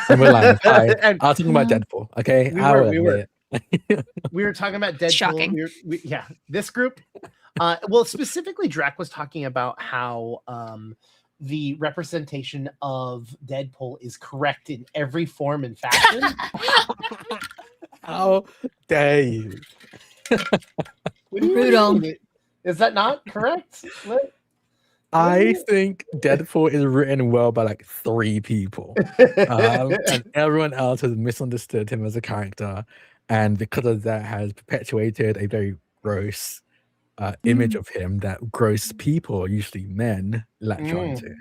And we're live. Hi. And I was talking about Deadpool. Okay, we were talking about Deadpool. Shocking. Yeah, this group. Well, specifically, Drac was talking about how the representation of Deadpool is correct in every form and fashion. How dare you? Brutal. Is that not correct? I think Deadpool is written well by like 3 people, and everyone else has misunderstood him as a character, and because of that, has perpetuated a very gross image of him that gross people, usually men, latch onto.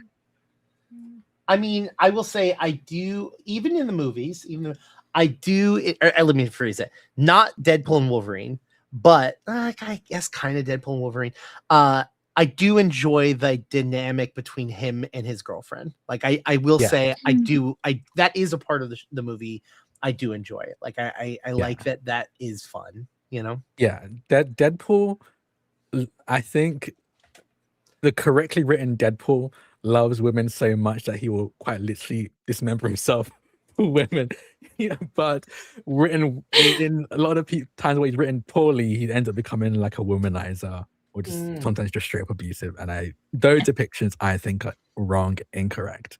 I mean, I will say I do, even in the movies, let me rephrase it. Not Deadpool and Wolverine, but I guess kind of Deadpool and Wolverine. I do enjoy the dynamic between him and his girlfriend. Like I will say I do. That is a part of the movie. I do enjoy it. Like I like that is fun, you know? Yeah. Deadpool, I think the correctly written Deadpool loves women so much that he will quite literally dismember himself for women. Yeah, but written in a lot of times where he's written poorly, he ends up becoming like a womanizer, or just sometimes just straight up abusive. And those depictions I think are wrong, incorrect.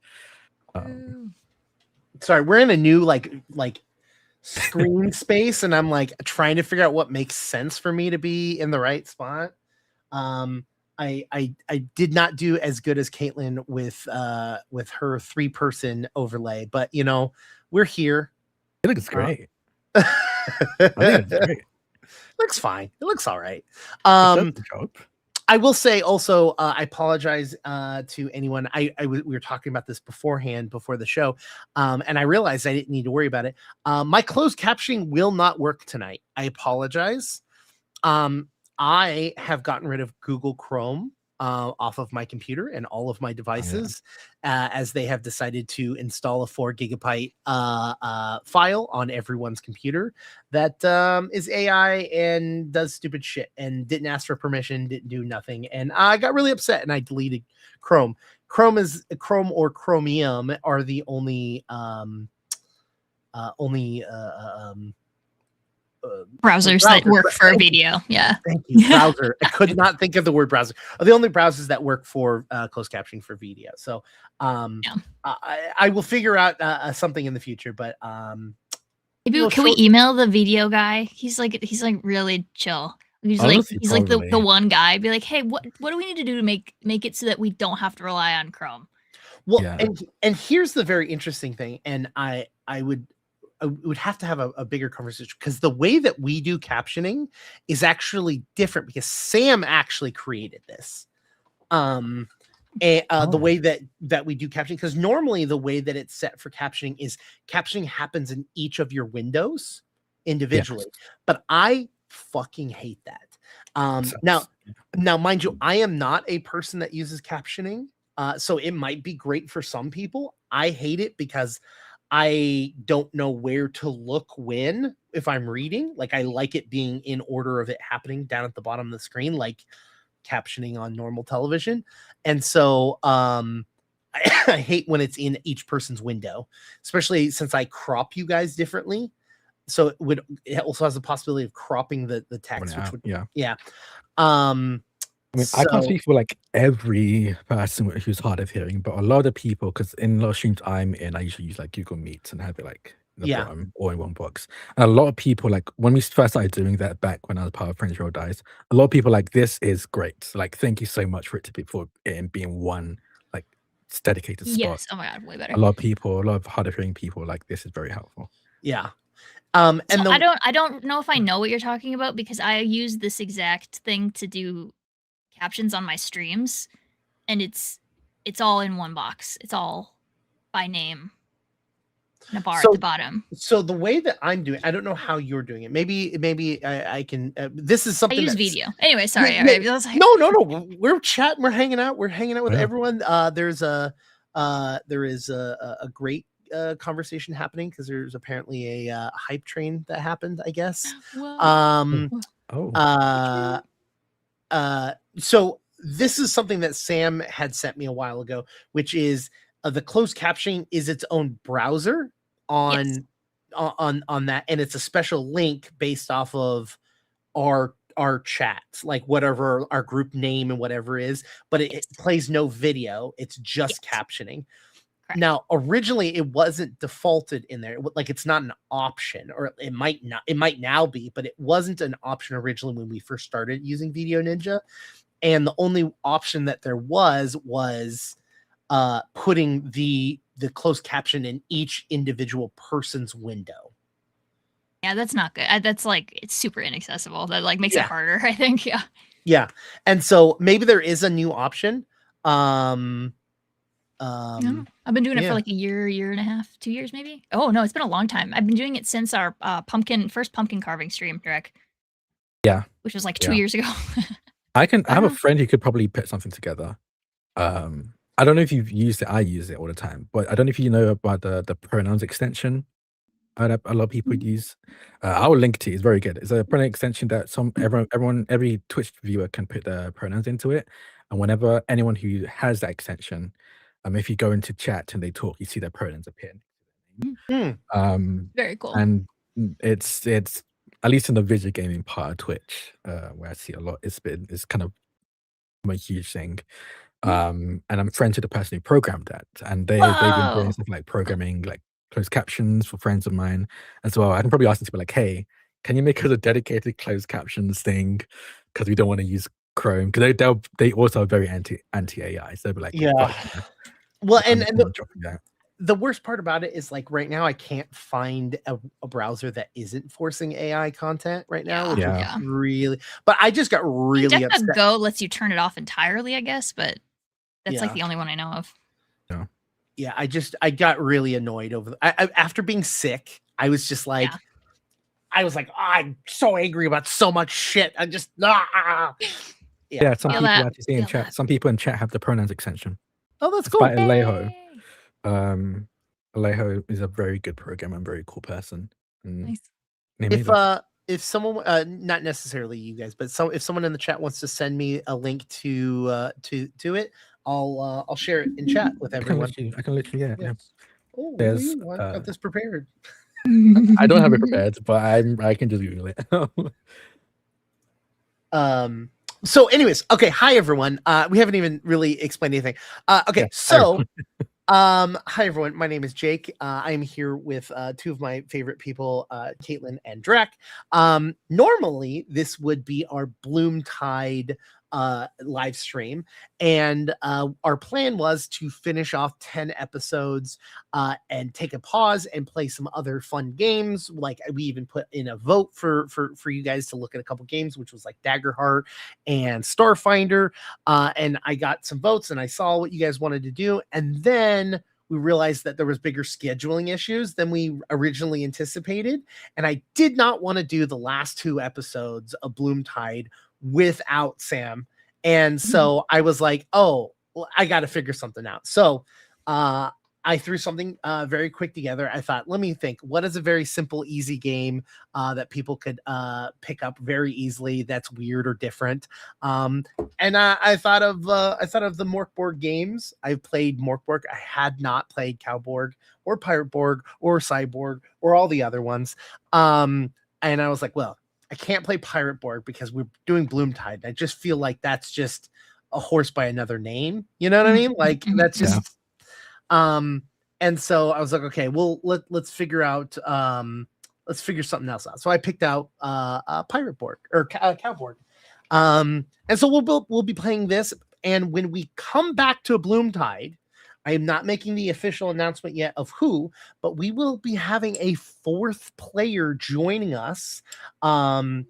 Sorry, we're in a new like screen space, and I'm like trying to figure out what makes sense for me to be in the right spot. I did not do as good as Caitlin with her 3-person overlay, but you know, we're here. It looks great. I think it's great. Looks fine. It looks all right. I will say also, I apologize to anyone. We were talking about this beforehand, before the show, and I realized I didn't need to worry about it. My closed captioning will not work tonight. I apologize. I have gotten rid of Google Chrome off of my computer and all of my devices, as they have decided to install a 4 gigabyte file on everyone's computer that is AI and does stupid shit and didn't ask for permission, didn't do nothing. And I got really upset and I deleted Chrome. Chrome or Chromium are the only browsers that work for video. Yeah. Thank you. Browser. I could not think of the word browser. The only browsers that work for closed captioning for video. So I will figure out something in the future, but maybe can we email the video guy? He's like really chill. He's like the one guy. Be like, hey, what do we need to do to make it so that we don't have to rely on Chrome? Well, and here's the very interesting thing, and I would have to have a bigger conversation, because the way that we do captioning is actually different, because Sam actually created this. The way that we do captioning, because normally the way that it's set for captioning is captioning happens in each of your windows individually, but I fucking hate that. Now, mind you, I am not a person that uses captioning, so it might be great for some people. I hate it because I don't know where to look if I'm reading. Like, I like it being in order of it happening down at the bottom of the screen, like captioning on normal television. And so I hate when it's in each person's window, especially since I crop you guys differently. So it also has the possibility of cropping the text, which would I mean, I can't speak for like every person who's hard of hearing, but a lot of people, because in a lot of streams I'm in, I usually use like Google Meets and have it like in the bottom or in one box. And a lot of people, like when we first started doing that back when I was part of Friends Roll Dice, a lot of people like, this is great. Like, thank you so much for it being one like dedicated spot. Yes, oh my god, way better. A lot of hard of hearing people like, this is very helpful. Yeah. And I don't know if I know what you're talking about, because I use this exact thing to do captions on my streams, and it's all in one box. It's all by name and a bar at the bottom. So the way that I'm doing, I don't know how you're doing it. Maybe I can. This is something. I use video. Anyway, sorry. No. We're chatting. We're hanging out. We're hanging out with everyone. There is a great conversation happening, because there's apparently a hype train that happened, I guess. So this is something that Sam had sent me a while ago, which is the closed captioning is its own browser, on that, and it's a special link based off of our chats, like whatever our group name and whatever is, but it plays no video. It's just captioning. Correct. Now, originally it wasn't defaulted in there. Like it's not an option, or it might now be, but it wasn't an option originally when we first started using Video Ninja. And the only option that there was putting the closed caption in each individual person's window. Yeah, that's not good. That's like, it's super inaccessible. That like makes it harder, I think. Yeah. Yeah. And so maybe there is a new option. I've been doing it for like a year and a half, 2 years maybe. Oh no, it's been a long time. I've been doing it since our first pumpkin carving stream, Drek. Yeah. Which was like 2 years ago. I have a friend who could probably put something together. I don't know if you've used it. I use it all the time, but I don't know if you know about the pronouns extension that a lot of people use. I will link to it. It's very good. It's a pronoun extension that every Twitch viewer can put their pronouns into it, and whenever anyone who has that extension, if you go into chat and they talk, you see their pronouns appear. Very cool. And it's at least in the video gaming part of Twitch, where I see a lot. It's kind of a huge thing. And I'm friends with the person who programmed that, and they've been doing stuff like programming like closed captions for friends of mine as well. I can probably ask them to be like, hey, can you make us a dedicated closed captions thing, because we don't want to use Chrome, because they also are very anti AI, so they'll be like, well, and the worst part about it is, like, right now I can't find a browser that isn't forcing AI content right now, which is really, but I just got really upset. Go lets you turn it off entirely, I guess, but that's like the only one I know of. Yeah, I got really annoyed over after being sick. I was just like, I was like, oh, I'm so angry about so much shit. I just some people actually see in chat. Some people in chat have the pronouns extension. Oh, that's cool. By Alejo. Alejo is a very good programmer and very cool person. Nice. If someone, not necessarily you guys, but if someone in the chat wants to send me a link to it, I'll share it in chat with everyone. I can literally, yeah. Oh, I've got this prepared. I don't have it prepared, but I can just Google it. So anyways, okay. Hi everyone. We haven't even really explained anything. Okay. So, hi everyone. My name is Jake. I'm here with two of my favorite people, Caitlin and Drek. Normally this would be our Bloomtide live stream, and our plan was to finish off 10 episodes and take a pause and play some other fun games. Like we even put in a vote for you guys to look at a couple games, which was like Daggerheart and Starfinder, and I got some votes and I saw what you guys wanted to do, and then we realized that there was bigger scheduling issues than we originally anticipated, and I did not want to do the last 2 episodes of Bloomtide without Sam. And so I was like, oh, well, I got to figure something out. So I threw something very quick together. I thought, let me think, what is a very simple, easy game that people could pick up very easily that's weird or different. And I thought of the Morkborg games. I've played Morkborg. I had not played CowBorg or Piratborg or Cyborg or all the other ones. And I was like, well, I can't play Piratborg because we're doing Bloomtide. I just feel like that's just a horse by another name. You know what I mean? Like that's just, and so I was like, okay, well, let's figure out, let's figure something else out. So I picked out Piratborg or CowBorg. And so we'll be playing this. And when we come back to Bloomtide, I am not making the official announcement yet of who, but we will be having a 4th player joining us when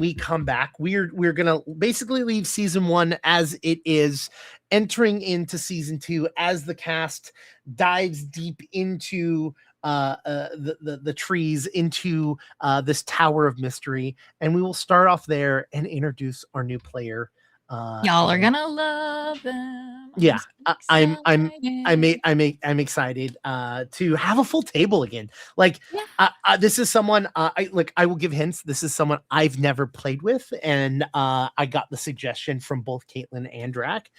we come back. We're gonna basically leave season 1 as it is, entering into season 2 as the cast dives deep into the trees, into this tower of mystery, and we will start off there and introduce our new player Y'all are gonna love them. Yeah, I'm excited. excited to have a full table again. Like, this is someone I will give hints. This is someone I've never played with, and I got the suggestion from both Caitlin and Drac.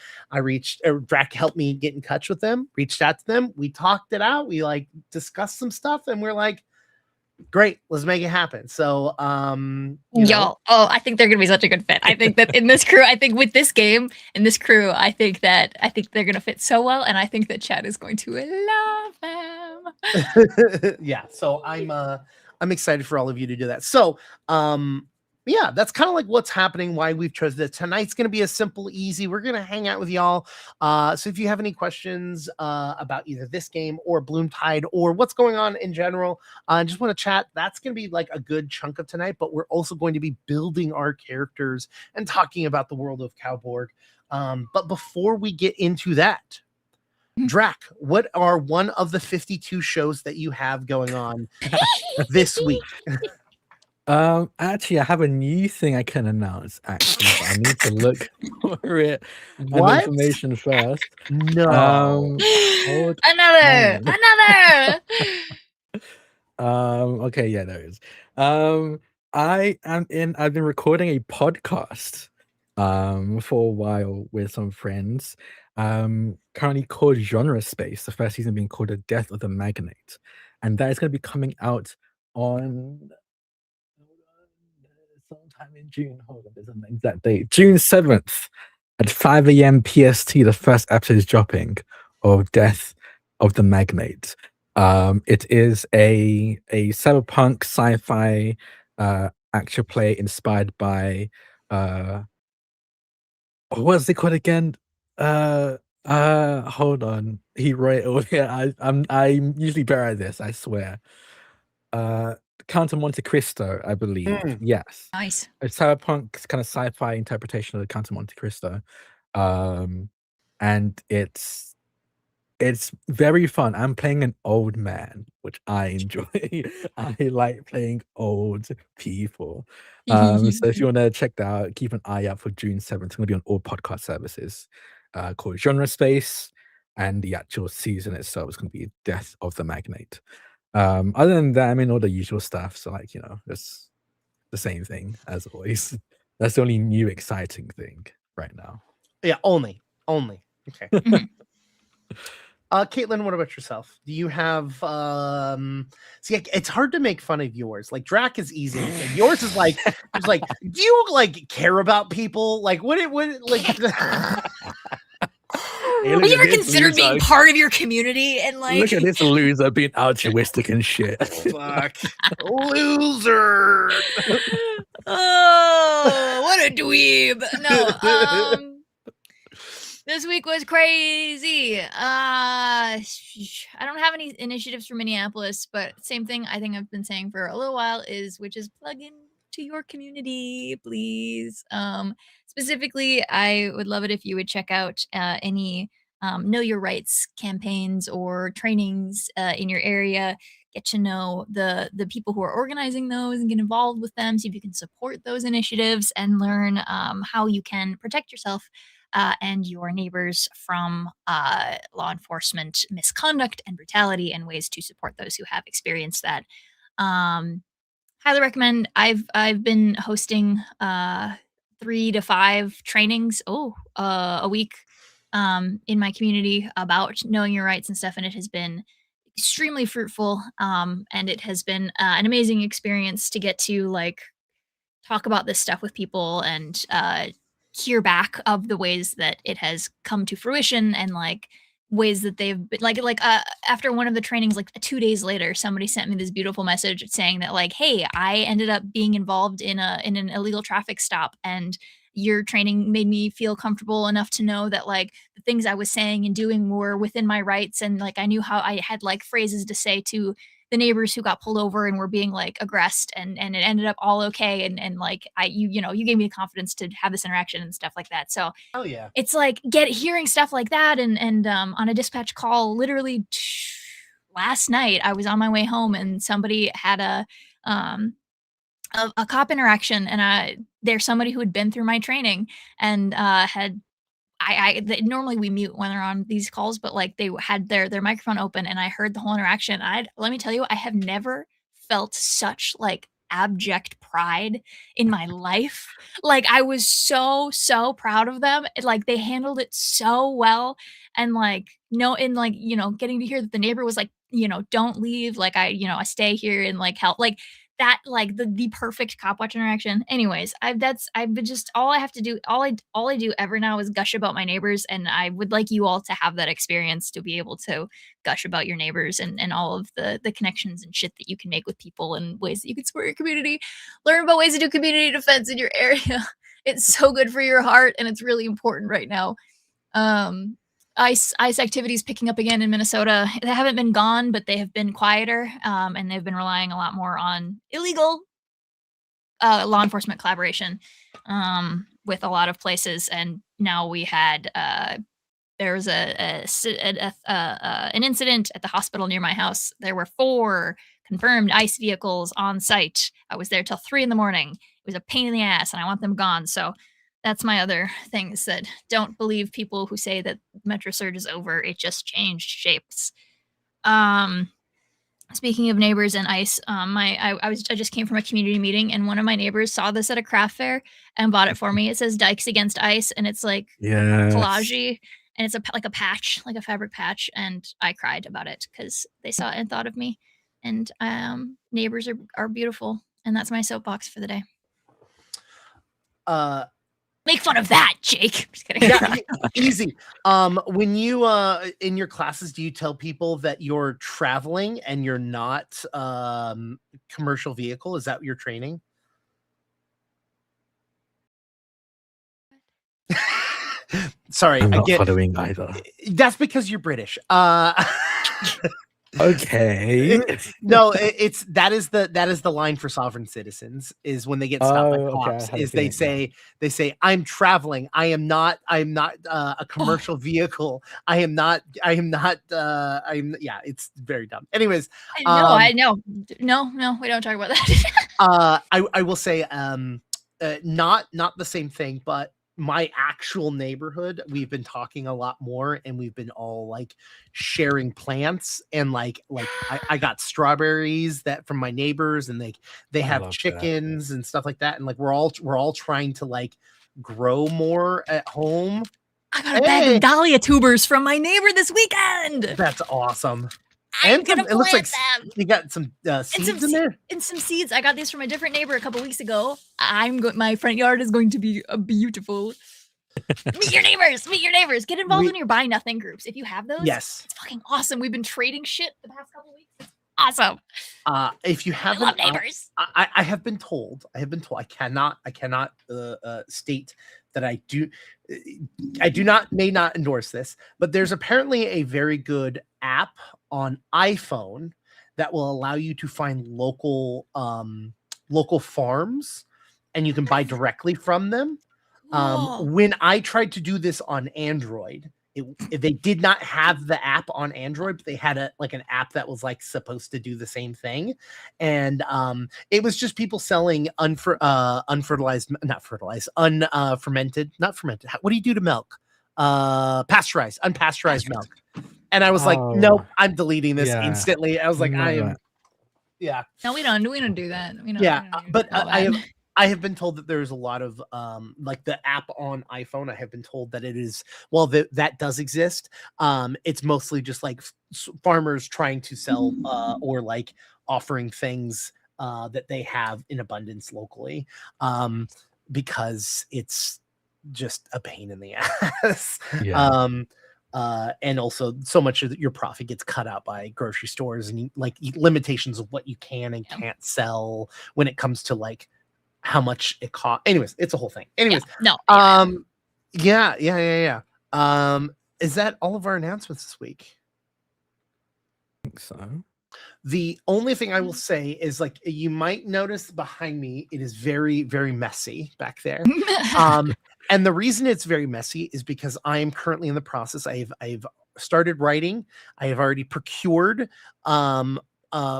Drac helped me get in touch with them. Reached out to them. We talked it out. We like discussed some stuff, and we're like, great, let's make it happen. So y'all, I think they're gonna be such a good fit. I think that in this crew, I think with this game in this crew, I think they're gonna fit so well, and I think that Chad is going to love them. Yeah, so I'm excited for all of you to do that. So yeah, that's kind of like what's happening, why we've chosen this. Tonight's going to be a simple, easy. We're going to hang out with y'all. So if you have any questions about either this game or Bloom Tide or what's going on in general, just want to chat, that's going to be like a good chunk of tonight. But we're also going to be building our characters and talking about the world of CowBorg. But before we get into that, Drac, what are one of the 52 shows that you have going on this week? Actually, I have a new thing I can announce. Actually, but I need to look for it and information first. No, another. Okay, yeah, there is. I've been recording a podcast for a while with some friends. Currently called Genre Space. The first season being called The Death of the Magnate, and that is going to be coming out on sometime in June. Hold on, there's an exact date. June 7th at 5 a.m. PST. The first episode is dropping of Death of the Magnate. It is a cyberpunk sci-fi action play inspired by what is it called again? Hold on. He wrote it. Yeah, I'm usually better at this, I swear. Count of Monte Cristo, I believe. Yes. Nice. A cyberpunk kind of sci-fi interpretation of the Count of Monte Cristo. And it's very fun. I'm playing an old man, which I enjoy. I like playing old people. So if you want to check that out, keep an eye out for June 7th. It's going to be on all podcast services called Genre Space. And the actual season itself is going to be Death of the Magnate. Other than that, I mean, all the usual stuff. So, like, it's the same thing as always. That's the only new exciting thing right now. Yeah, only. Okay. Caitlin, what about yourself? Do you have see, it's hard to make fun of yours. Like Drac is easy. Yours is like, it's like, do you like care about people? Like what like Have you ever considered being part of your community and like look at this loser being altruistic and shit. Fuck. Loser. Oh, what a dweeb. No, this week was crazy. I don't have any initiatives for Minneapolis, but same thing I think I've been saying for a little while which is plug in to your community, please. Specifically, I would love it if you would check out any know your rights campaigns or trainings in your area. Get to know the people who are organizing those and get involved with them. See if you can support those initiatives and learn how you can protect yourself and your neighbors from law enforcement misconduct and brutality, and ways to support those who have experienced that. Highly recommend. I've been hosting 3 to 5 trainings a week in my community about knowing your rights and stuff, and it has been extremely fruitful. And it has been an amazing experience to get to like talk about this stuff with people and hear back of the ways that it has come to fruition, and like ways that they've been like after one of the trainings, like 2 days later, somebody sent me this beautiful message saying that like, hey, I ended up being involved in an illegal traffic stop, and your training made me feel comfortable enough to know that like the things I was saying and doing were within my rights, and like I knew how I had like phrases to say to the neighbors who got pulled over and were being like aggressed, and it ended up all okay, and like you gave me the confidence to have this interaction and stuff like that. So oh yeah, it's like hearing stuff like that, and on a dispatch call literally last night I was on my way home and somebody had a cop interaction, and there's somebody who had been through my training and had normally we mute when they're on these calls, but like they had their microphone open, and I heard the whole interaction. Let me tell you, I have never felt such like abject pride in my life. Like I was so proud of them. Like they handled it so well, and like no, and like getting to hear that the neighbor was like, don't leave. Like I stay here and like help. Like that, like the perfect cop watch interaction. Anyways, I've been just all I have to do, all I do ever now is gush about my neighbors, and I would like you all to have that experience, to be able to gush about your neighbors and all of the connections and shit that you can make with people and ways that you can support your community. Learn about ways to do community defense in your area. It's so good for your heart, and it's really important right now. Ice activities picking up again in Minnesota. They haven't been gone, but they have been quieter, and they've been relying a lot more on illegal law enforcement collaboration with a lot of places. And now we had there was an incident at the hospital near my house. There were 4 confirmed ICE vehicles on site. I was there till 3 a.m. It was a pain in the ass, and I want them gone. So that's my other thing, is that don't believe people who say that Metro Surge is over. It just changed shapes. Speaking of neighbors and ICE, I just came from a community meeting, and one of my neighbors saw this at a craft fair and bought it for me. It says Dykes Against ICE, and it's like collage-y, and it's like a patch, like a fabric patch, and I cried about it because they saw it and thought of me. And neighbors are beautiful, and that's my soapbox for the day. Make fun of that, Jake. Just kidding. Yeah, easy. When you in your classes, do you tell people that you're traveling and you're not commercial vehicle? Is that your training? Sorry, I'm not following either. That's because you're British. Okay. No, that is the line for sovereign citizens, is when they get stopped by cops, is they say I'm traveling. I am not a commercial vehicle. I'm it's very dumb. Anyways, I know. No, we don't talk about that. I will say not the same thing, but my actual neighborhood, we've been talking a lot more, and we've been all like sharing plants, and like I got strawberries that from my neighbors, and they have chickens and stuff like that, and like we're all trying to like grow more at home. I got a bag of dahlia tubers from my neighbor this weekend. That's awesome. I'm gonna it looks like them. You got some seeds in there. And some seeds. I got these from a different neighbor a couple weeks ago. My front yard is going to be beautiful. Meet your neighbors. Get involved in your buy nothing groups if you have those. Yes, it's fucking awesome. We've been trading shit the past couple weeks. It's awesome. If you haven't, I love neighbors. I have been told. I cannot state that I may not endorse this, but there's apparently a very good app on iPhone that will allow you to find local farms, and you can buy directly from them. When I tried to do this on Android, they did not have the app on Android, but they had an app that was like supposed to do the same thing, and it was just people selling unfermented. What do you do to milk? Unpasteurized milk. And I was like, nope, I'm deleting this instantly. I was like, No, we don't do that. But I have been told that there's a lot of like the app on iPhone. I have been told that it is, that does exist. It's mostly just like farmers trying to sell or like offering things that they have in abundance locally, because it's just a pain in the ass. And also so much of your profit gets cut out by grocery stores, and limitations of what you can and can't sell when it comes to like how much it costs. Anyways, it's a whole thing. Anyways, is that all of our announcements this week? I think so. The only thing I will say is, like, you might notice behind me, it is very, very messy back there. And the reason it's very messy is because I am currently in the process. I've started writing. I have already procured my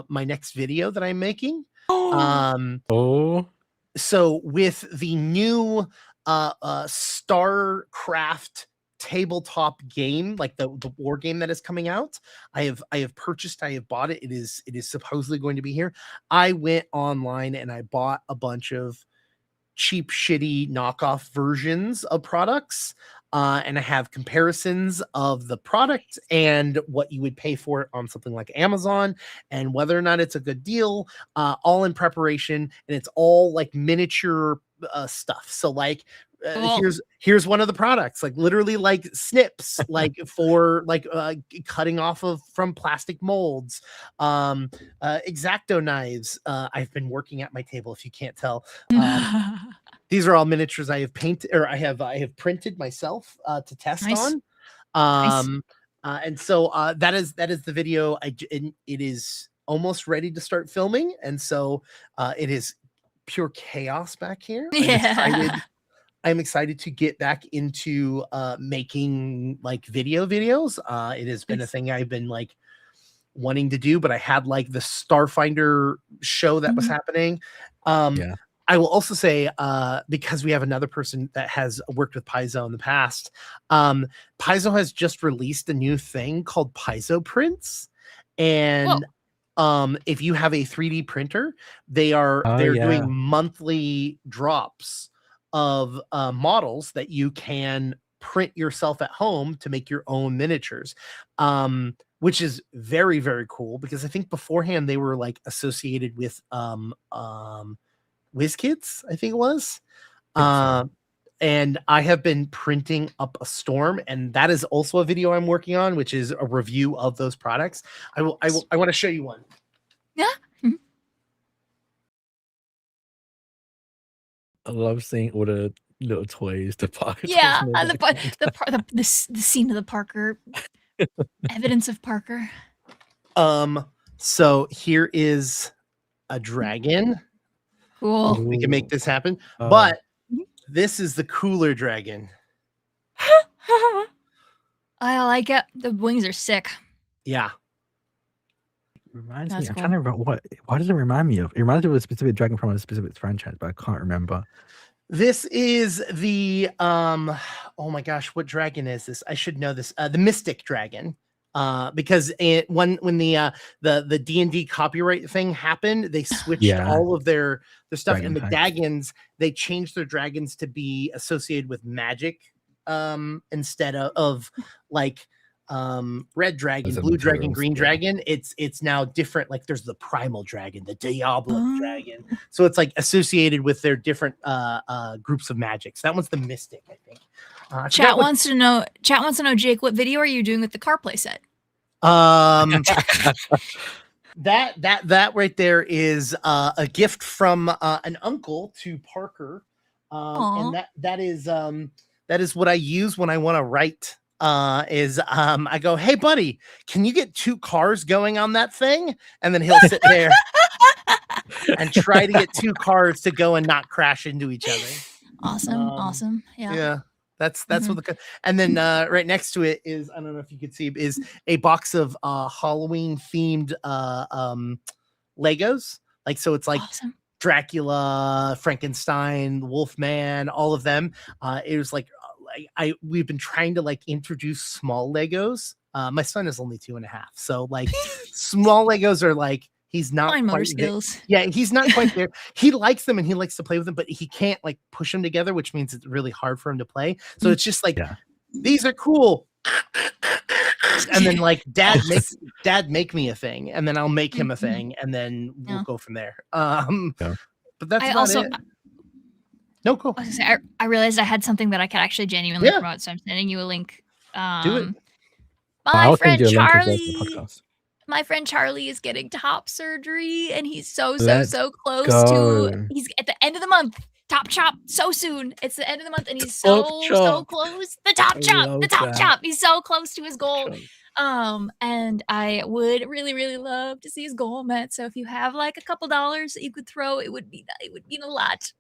next video that I'm making. Oh. So with the new StarCraft tabletop game, like the war game that is coming out, I have bought it. It is supposedly going to be here. I went online and I bought a bunch of cheap, shitty knockoff versions of products. And I have comparisons of the product and what you would pay for it on something like Amazon and whether or not it's a good deal, all in preparation. And it's all like miniature stuff. So like, here's one of the products, like literally like snips, like for like cutting off from plastic molds, X-Acto knives. I've been working at my table, if you can't tell. These are all miniatures I have painted, or I have printed myself to test on. And so that is the video. It is almost ready to start filming, and so it is pure chaos back here. I'm excited to get back into making like videos. It has been a thing I've been like wanting to do, but I had like the Starfinder show that was happening. I will also say, because we have another person that has worked with Paizo in the past, Paizo has just released a new thing called Paizo Prints. And if you have a 3D printer, they're doing monthly drops of models that you can print yourself at home to make your own miniatures, which is very, very cool, because I think beforehand they were like associated with WizKids, I think it was. And I have been printing up a Storm, and that is also a video I'm working on, which is a review of those products. I want to show you one. Yeah. I love seeing all the little toys, the Parker. Yeah, the scene of the Parker, evidence of Parker. So here is a dragon. Cool. We can make this happen, but this is the cooler dragon. I like it. The wings are sick. Yeah. Reminds me. I'm trying to remember what does it remind me of? It reminds me of a specific dragon from a specific franchise, but I can't remember. This is the oh my gosh, what dragon is this? I should know this. The Mystic Dragon. Because when the D&D copyright thing happened, they switched all of their stuff, and the dragons, they changed their dragons to be associated with magic instead of like red dragon, blue dragon, green dragon. It's now different. Like there's the primal dragon, the Diabolic dragon, so it's like associated with their different groups of magic. So that one's the Mystic, I think. Chat wants to know, Jake, what video are you doing with the car playset? That right there is a gift from an uncle to Parker, and that is what I use when I want to write. I go, hey buddy, can you get 2 cars going on that thing? And then he'll sit there and try to get 2 cars to go and not crash into each other. Awesome. Yeah. That's what and then right next to it is, I don't know if you could see, is a box of Halloween themed Legos. Like, so it's like Dracula, Frankenstein, Wolfman, all of them. It was like we've been trying to like introduce small Legos. My son is only 2.5, so like small Legos are like, he's not quite skills. Yeah, he's not quite there. He likes them and he likes to play with them, but he can't like push them together, which means it's really hard for him to play. So it's just like, these are cool. And then like dad make me a thing, and then I'll make him a thing, and then we'll go from there. But that's about it. No, cool. I realized I had something that I could actually genuinely promote, so I'm sending you a link. Do it. My friend Charlie is getting top surgery, and he's so close to. He's at the end of the month. Top chop so soon. It's the end of the month, and he's so close. The top chop. He's so close to his goal. And I would really love to see his goal met. So if you have like a couple dollars that you could throw, it would mean a lot.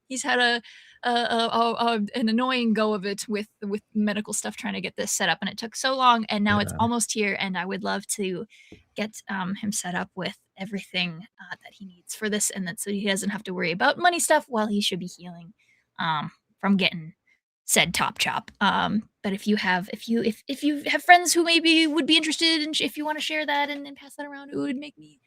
He's had an annoying go of it with medical stuff trying to get this set up, and it took so long, and now it's almost here, and I would love to get him set up with everything that he needs for this, and that so he doesn't have to worry about money stuff while he should be healing from getting said top chop. But if you have friends who maybe would be interested, and if you want to share that and pass that around, it would make me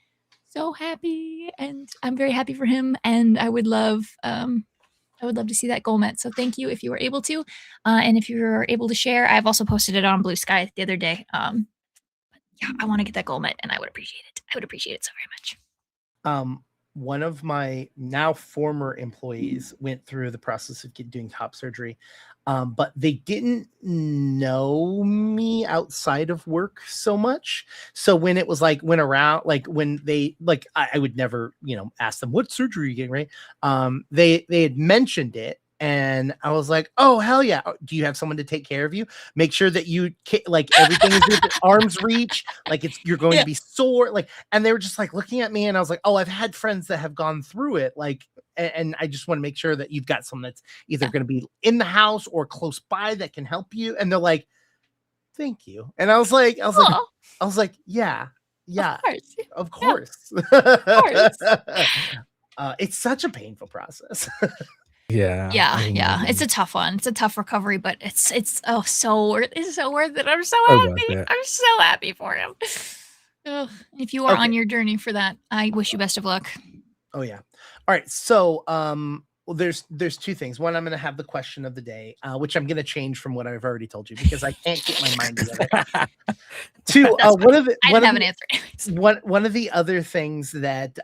so happy, and I'm very happy for him, and I would love to see that goal met. So thank you if you were able to, and if you're able to share. I've also posted it on Blue Sky the other day. Yeah, I want to get that goal met, and I would appreciate it. I would appreciate it so very much. One of my now former employees went through the process of doing top surgery, but they didn't know me outside of work so much. So when it was like went around, like when they like, I would never, ask them what surgery are you getting, right? They had mentioned it. And I was like, oh, hell yeah. Do you have someone to take care of you? Make sure that you like everything is within arm's reach. Like you're going to be sore. Like, and they were just like looking at me, and I was like, oh, I've had friends that have gone through it. Like, and I just want to make sure that you've got someone that's either going to be in the house or close by that can help you. And they're like, thank you. And I was like, yeah, of course. It's such a painful process. Yeah. It's a tough one. It's a tough recovery, but it's so worth it. I'm so happy. I'm so happy for him. If you are on your journey for that, I wish you best of luck. Oh yeah. All right. So well, there's two things. One, I'm going to have the question of the day, which I'm going to change from what I've already told you because I can't get my mind together. Two, one of the other things that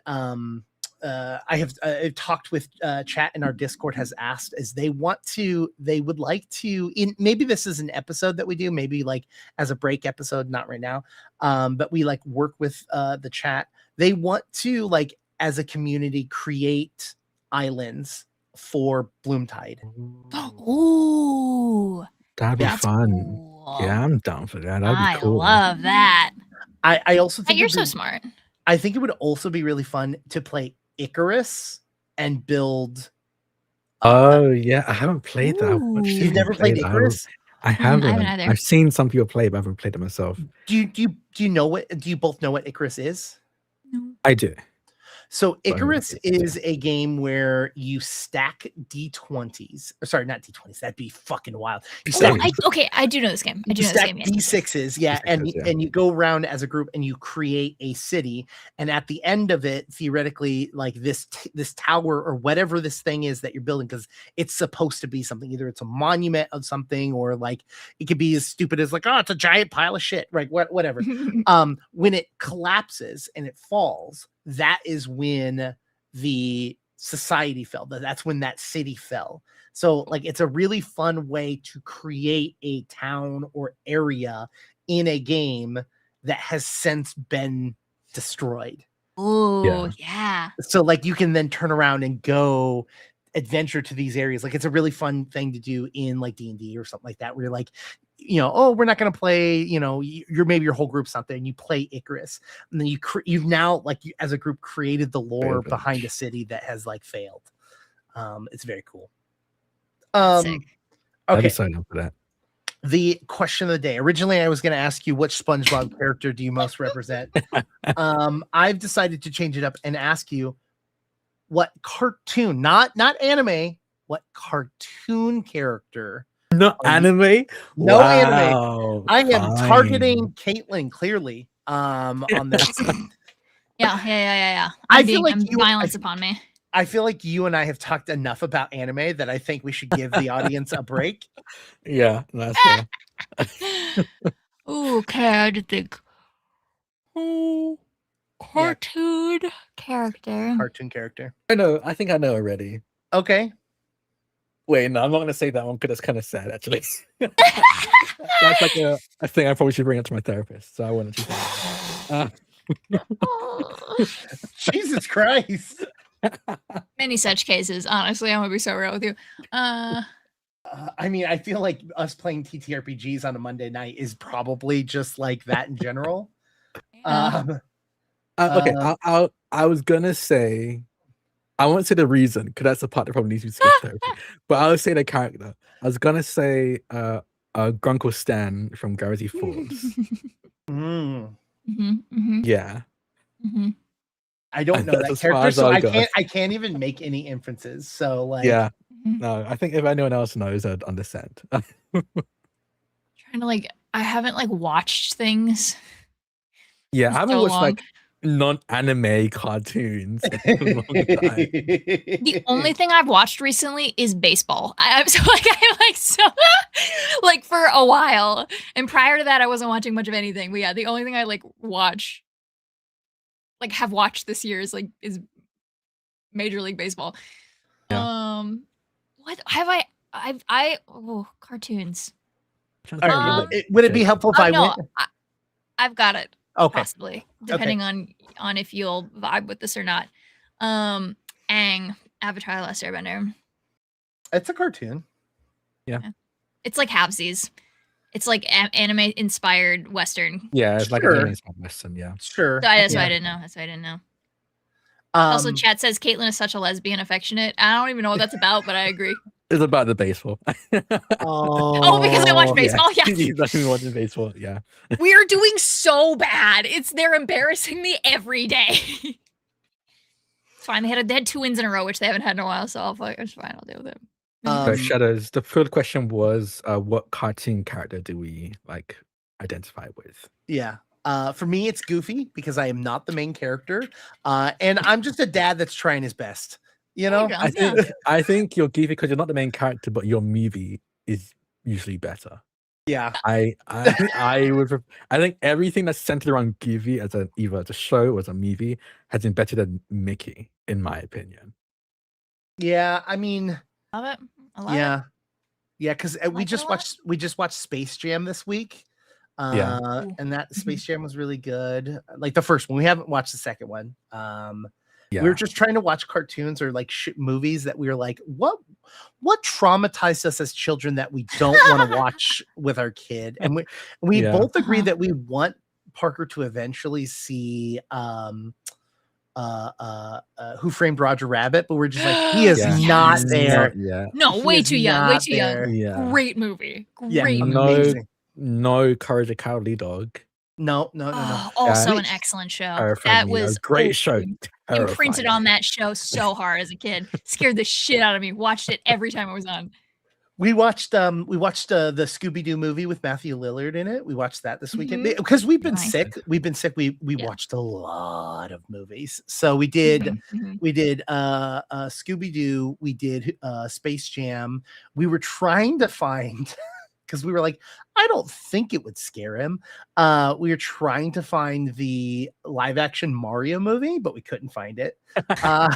I have talked with chat in our Discord has asked is they would like to, maybe this is an episode that we do, maybe like as a break episode, not right now, but we like work with the chat. They want to like as a community create islands for Bloomtide. Ooh, that'd be fun. Cool. Yeah, I'm down for that. That'd be cool. I love that. I also think you're so smart. I think it would also be really fun to play Icarus and build. Oh yeah, I haven't played that. You've never played Icarus? I haven't. I haven't either. I've seen some people play, but I haven't played it myself. Do you know what? Do you both know what Icarus is? No. I do. So Icarus is a game where you stack D20s. Sorry, not D20s. That'd be fucking wild. I do know this game. I do know this game. D6s, yeah, and you go around as a group and you create a city. And at the end of it, theoretically, like this tower or whatever this thing is that you're building, because it's supposed to be something. Either it's a monument of something, or like it could be as stupid as like, oh, it's a giant pile of shit, right? Whatever. When it collapses and it falls, that is when the society fell. That's when that city fell. So like it's a really fun way to create a town or area in a game that has since been destroyed. Oh yeah. So like you can then turn around and go adventure to these areas. Like it's a really fun thing to do in like D&D or something like that, where you're like, oh, we're not going to play, maybe your whole group's not there, and you play Icarus, and then you've now like as a group created the lore behind a city that has like failed. It's very cool. Okay, I'd be signing up for that. The question of the day. Originally, I was going to ask you which SpongeBob character do you most represent. I've decided to change it up and ask you what cartoon, not anime, what cartoon character. No anime? No anime. I am targeting Caitlin clearly on this. Yeah. I feel like violence upon me. I feel like you and I have talked enough about anime that I think we should give the audience a break. Yeah, that's fair. Okay, I had to think. Cartoon character. Cartoon character. I know. I think I know already. Okay. Wait, no, I'm not going to say that one because it's kind of sad, actually. That's like a thing I probably should bring up to my therapist. So I wanted to. Jesus Christ. Many such cases. Honestly, I'm going to be so real with you. I mean, I feel like us playing TTRPGs on a Monday night is probably just like that in general. Okay, I was going to say... I won't say the reason because that's the part that probably needs to be skipped therapy. But I'll say the character. I was gonna say Grunkle Stan from Gravity Falls. Mm. Mm-hmm. Yeah. Mm-hmm. I don't know That's that as far character, as so I'll I go. can't even make any inferences. So like, Yeah. No, I think if anyone else knows, I'd understand. Trying to like, I haven't like watched things. Yeah, for I haven't so watched long. like non-anime cartoons in a long time. The only thing I've watched recently is baseball. I'm so like I'm like so like for a while, and prior to that, I wasn't watching much of anything. But yeah, the only thing I like watch, like have watched this year is Major League Baseball. Yeah. What have I oh cartoons. all right, would it be helpful if Oh I no, went? I've got it. Okay. Possibly, depending on if you'll vibe with this or not. Aang, Avatar: The Last Airbender. It's a cartoon. Yeah. It's like halvesies. It's like anime inspired Western. Yeah, it's like an Sure. anime Western, yeah. Sure. That's why yeah. I didn't know. That's why I didn't know. Also, chat says Caitlyn is such a lesbian affectionate. I don't even know what that's about, but I agree. It's about the baseball. Oh, because I watch baseball. Yeah. He's not even watching baseball. Yeah. We are doing so bad. They're embarrassing me every day. It's fine. They had 2 wins in a row, which they haven't had in a while, so it's fine. I'll deal with it. So Shadows, the third question was what cartoon character do we like identify with? Yeah. For me, it's Goofy because I am not the main character, and I'm just a dad that's trying his best. You know, I think you're Goofy because you're not the main character, but your movie is usually better. Yeah, I think everything that's centered around Goofy as either as a show or as a movie has been better than Mickey, in my opinion. Yeah, I mean, love it. I love it. Yeah, because we just watched Space Jam this week. And that Space Jam was really good. Like the first one, we haven't watched the second one. We were just trying to watch cartoons or like movies that we were like, what traumatized us as children that we don't want to watch with our kid, and we both agree that we want Parker to eventually see Who Framed Roger Rabbit, but we're just like, he is not there. No, way too young. Way too young. Yeah. Great movie. Amazing. No Courage the Cowardly Dog. No. Also an excellent show. That was a great show. Imprinted on that show so hard as a kid. Scared the shit out of me. Watched it every time it was on. We watched the Scooby-Doo movie with Matthew Lillard in it. We watched that this weekend because we've been sick. We watched a lot of movies. So we did Scooby-Doo, we did Space Jam. We were trying to find because we were like, I don't think it would scare him. We were trying to find the live action Mario movie, but we couldn't find it. I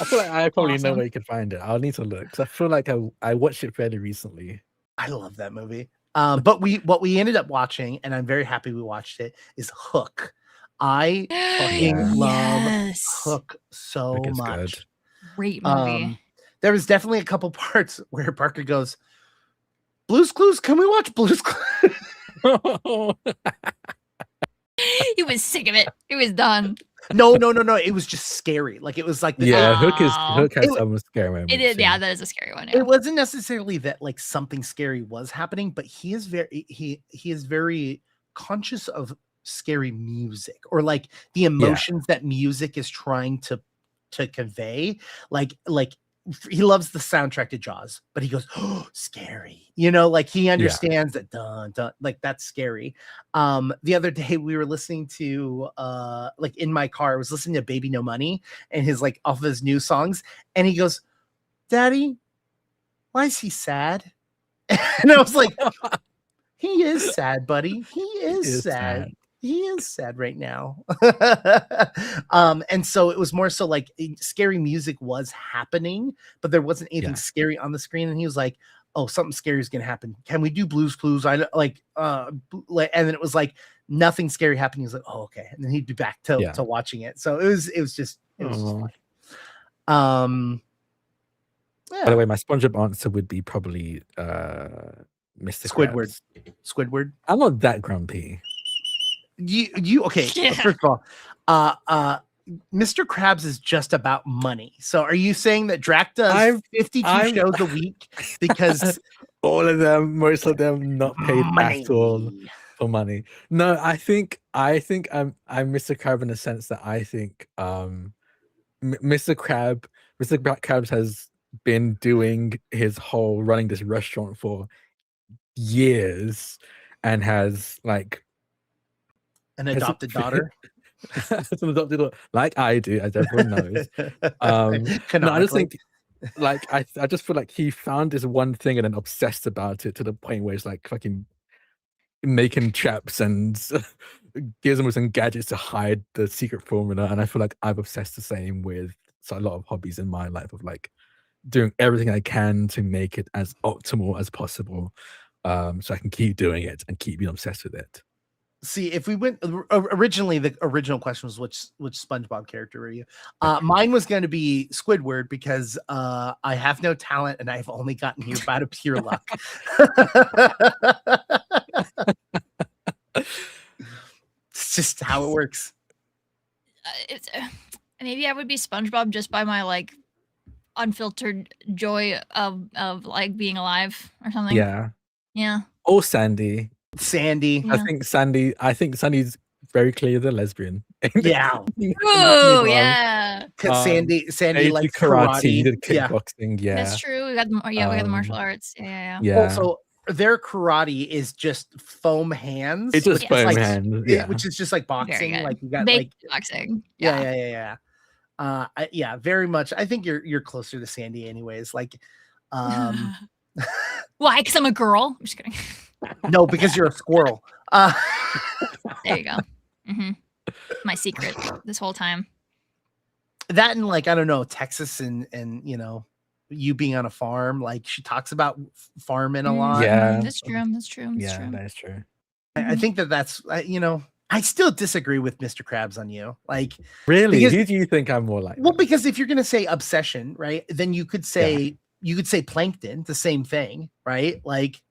feel like I probably know where you can find it. I'll need to look because I feel like I watched it fairly recently. I love that movie. But what we ended up watching, and I'm very happy we watched it, is Hook. I fucking love Hook so much. Good. Great movie. There was definitely a couple parts where Parker goes, Blue's Clues, can we watch Blue's Clues? He was sick of it. It was done. No. It was just scary. Like it was like Hook has some scary moments. It is, that is a scary one. Yeah. It wasn't necessarily that like something scary was happening, but he is very conscious of scary music or like the emotions that music is trying to convey. Like he loves the soundtrack to Jaws, but he goes, oh, scary. You know, like he understands that dun, dun, like that's scary. The other day we were listening to like in my car, I was listening to Baby No Money and his like off of his new songs, and he goes, Daddy, why is he sad? And I was like, he is sad, buddy. He is sad. He is sad right now. And so it was more so like scary music was happening, but there wasn't anything scary on the screen. And he was like, oh, something scary is going to happen. Can we do Blue's Clues? I like, and then it was like nothing scary happened. He was like, oh, okay. And then he'd be back to watching it. So it was just fun. By the way, my SpongeBob answer would be probably Mr. Squidward. Squidward. I'm not that grumpy. You okay? First of all, Mr. Krabs is just about money. So are you saying that Drac does 52 shows a week because all of them, most of them, not paid at all for money. No, I think I'm Mr. Crab in the sense that I think Mr. Krabs has been doing his whole running this restaurant for years and has like An adopted daughter. has an adopted daughter, like I do, as everyone knows. No, I just think like I just feel like he found this one thing and then obsessed about it to the point where it's like fucking making traps and gizmos and gadgets to hide the secret formula. And I feel like I've obsessed the same with a lot of hobbies in my life of like doing everything I can to make it as optimal as possible, so I can keep doing it and keep being obsessed with it. See, if we went originally, the original question was which SpongeBob character were you? Mine was going to be Squidward because I have no talent and I've only gotten here out of pure luck. It's just how it works. Maybe I would be SpongeBob just by my like unfiltered joy of like being alive or something. Yeah. Or Sandy. Sandy. Yeah. I think Sandy's very clearly the lesbian. Yeah. Oh yeah. Sandy likes karate. He did kickboxing. Yeah. That's true. We got the martial arts. Yeah. Also, their karate is just foam hands. It's just foam hands. Yeah. Which is just like boxing. Like you got boxing. Yeah. Yeah, very much. I think you're closer to Sandy anyways. Like why? Because I'm a girl. I'm just kidding. No, because you're a squirrel. There you go. My secret this whole time. That and like, I don't know, Texas and you know, you being on a farm. Like she talks about farming a lot. Yeah, that's true. That's true. That is true. I think that's you know, I still disagree with Mr. Krabs on you. Like, really, who do you think I'm more like? Well, because if you're gonna say obsession, right, then you could say plankton, the same thing, right? Like,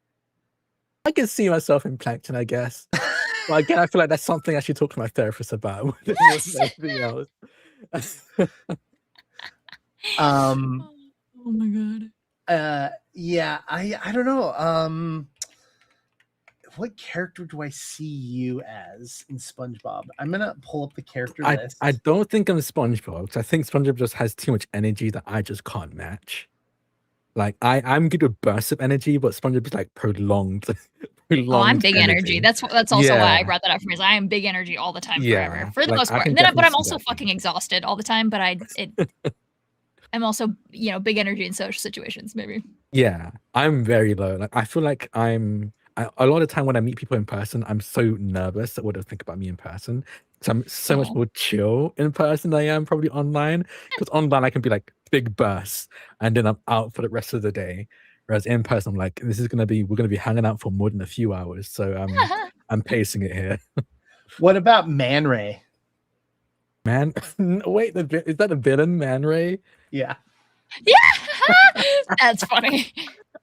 I can see myself in plankton, I guess. But again, I feel like that's something I should talk to my therapist about. Anything else. Oh my god. Yeah, I don't know. What character do I see you as in SpongeBob? I'm gonna pull up the character list. I don't think I'm SpongeBob because I think SpongeBob just has too much energy that I just can't match. Like I'm good with bursts of energy, but SpongeBob is like prolonged. Oh, I'm big energy. That's also why I brought that up for me. Is I am big energy all the time, forever, for the most part. But I'm also fucking exhausted all the time. But I'm also big energy in social situations. Maybe. Yeah, I'm very low. Like I feel like a lot of the time when I meet people in person, I'm so nervous that what they'll think about me in person. So I'm so much more chill in person than I am probably online. Because online I can be like big bursts and then I'm out for the rest of the day. Whereas in person, I'm like, we're gonna be hanging out for more than a few hours. So I'm pacing it here. What about Man Ray? Wait, is that a villain, Man Ray? Yeah. Yeah, that's funny.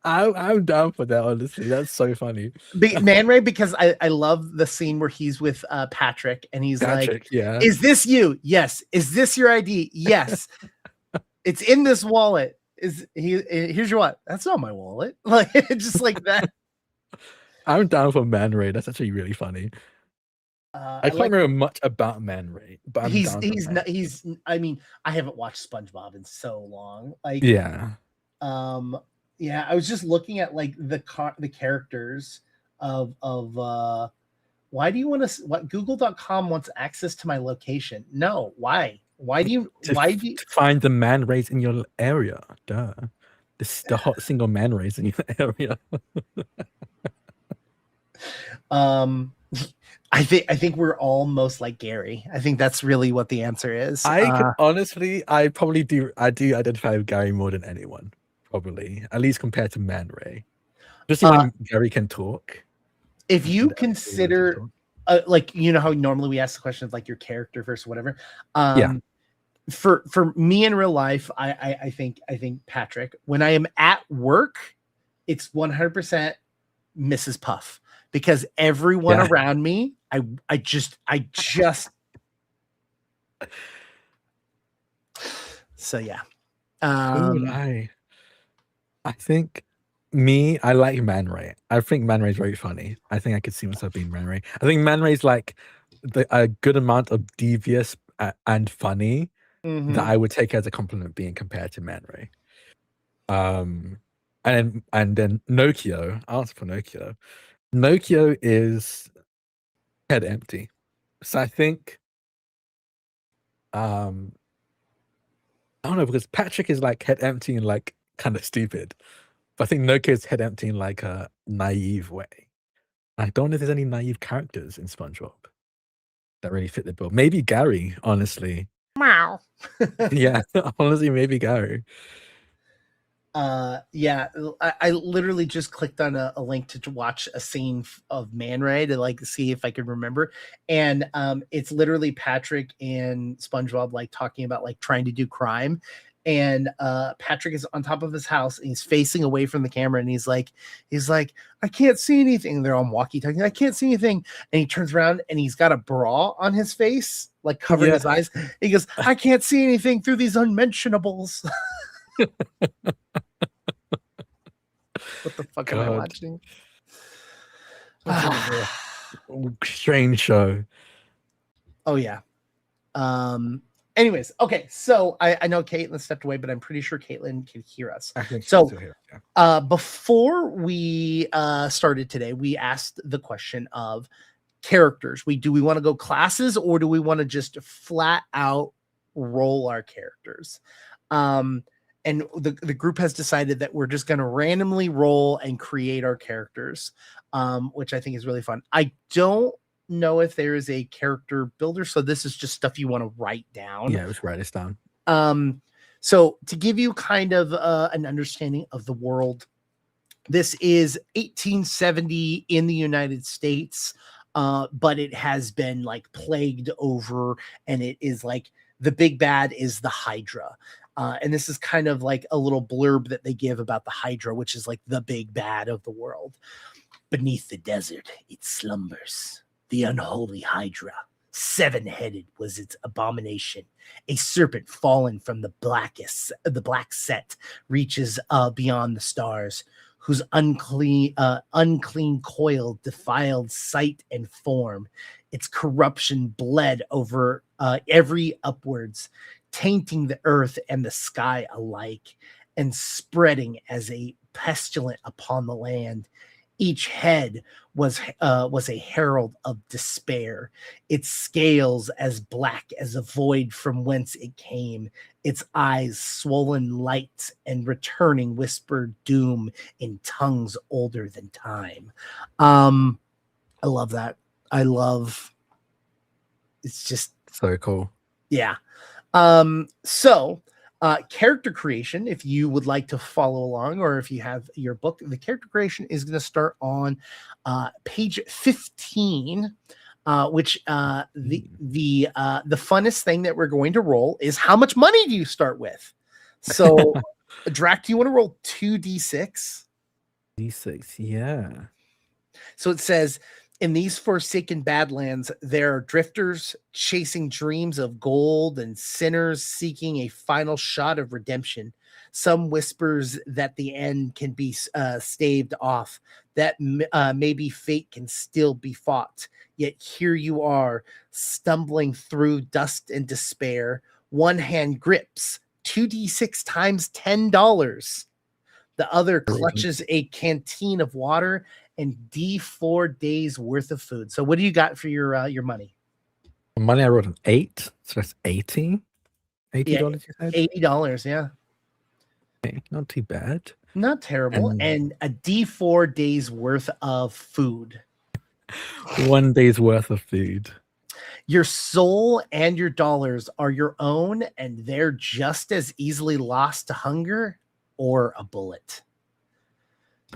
I'm down for that, honestly. That's so funny. Man Ray, because I love the scene where he's with Patrick and he's like, yeah. Is this you? Yes. Is this your ID? Yes. It's in this wallet. Here's your wallet. That's not my wallet. Like just like that. I'm down for Man Ray. That's actually really funny. I can't remember much about Man Ray, but I mean, I haven't watched SpongeBob in so long. Like yeah. Yeah, I was just looking at like the characters of why do you want to what Google.com wants access to my location? No, why? Why do you find the Man Rays in your area? Duh. The hot single Man Rays in your area. I think we're all most like Gary. I think that's really what the answer is. Honestly, I do identify with Gary more than anyone. Probably, at least compared to Man Ray. Just when Gary can talk. If you consider like how normally we ask the question of like your character versus whatever. For me in real life, I think Patrick. When I am at work, it's 100% Mrs. Puff because everyone around me, I just so yeah. I think I like Man Ray. I think Man Ray's very funny. I think I could see myself being Man Ray. I think Man Ray's like a good amount of devious and funny that I would take as a compliment being compared to Man Ray. And then Nokio, I'll answer for Nokio. Nokio is head empty. So I think I don't know, because Patrick is like head empty and like kind of stupid. But I think Nokio's head empty in like a naive way. I don't know if there's any naive characters in SpongeBob that really fit the bill. Maybe Gary, honestly. Meow. Yeah, honestly, maybe Gary. Yeah, I literally just clicked on a link to watch a scene of Man Ray to like see if I could remember, and it's literally Patrick and SpongeBob like talking about like trying to do crime, and Patrick is on top of his house and he's facing away from the camera and he's like I can't see anything. They're on walkie-talkie. I can't see anything, and he turns around and he's got a bra on his face, like covering his eyes. He goes, I can't see anything through these unmentionables. What the fuck am I watching? Strange show. Oh yeah. Anyways, okay. So I know Caitlin stepped away, but I'm pretty sure Caitlin can hear us. I think so. Still here. Yeah. Before we started today, we asked the question of characters. Do we want to go classes or do we want to just flat out roll our characters? And the group has decided that we're just going to randomly roll and create our characters, which I think is really fun. I don't know if there is a character builder, so this is just stuff you want to write down. Yeah, let's write this down. So to give you kind of an understanding of the world, this is 1870 in the United States, but it has been like plagued over, and it is like the big bad is the Hydra. And this is kind of like a little blurb that they give about the Hydra, which is like the big bad of the world. Beneath the desert, it slumbers, the unholy Hydra. 7-headed was its abomination. A serpent fallen from the black set reaches beyond the stars, whose unclean coil defiled sight and form. Its corruption bled over every upwards, tainting the earth and the sky alike, and spreading as a pestilence upon the land. Each head was a herald of despair, its scales as black as a void from whence it came, its eyes swollen light and returning whispered doom in tongues older than time. I love that. It's just so cool. Yeah. So character creation, if you would like to follow along, or if you have your book, the character creation is going to start on page 15, which the funnest thing that we're going to roll is how much money do you start with? So Drac, do you want to roll 2d6? D6, yeah. So it says, in these forsaken badlands, there are drifters chasing dreams of gold and sinners seeking a final shot of redemption. Some whispers that the end can be staved off, that maybe fate can still be fought. Yet here you are, stumbling through dust and despair. One hand grips 2d6 times $10. The other clutches a canteen of water and D4 days worth of food. So what do you got for your money? Money, I wrote an 8, so that's $80. $80, you said? $80, yeah. Okay, not too bad. Not terrible. And a D4 days worth of food. 1 day's worth of food. Your soul and your dollars are your own, and they're just as easily lost to hunger or a bullet.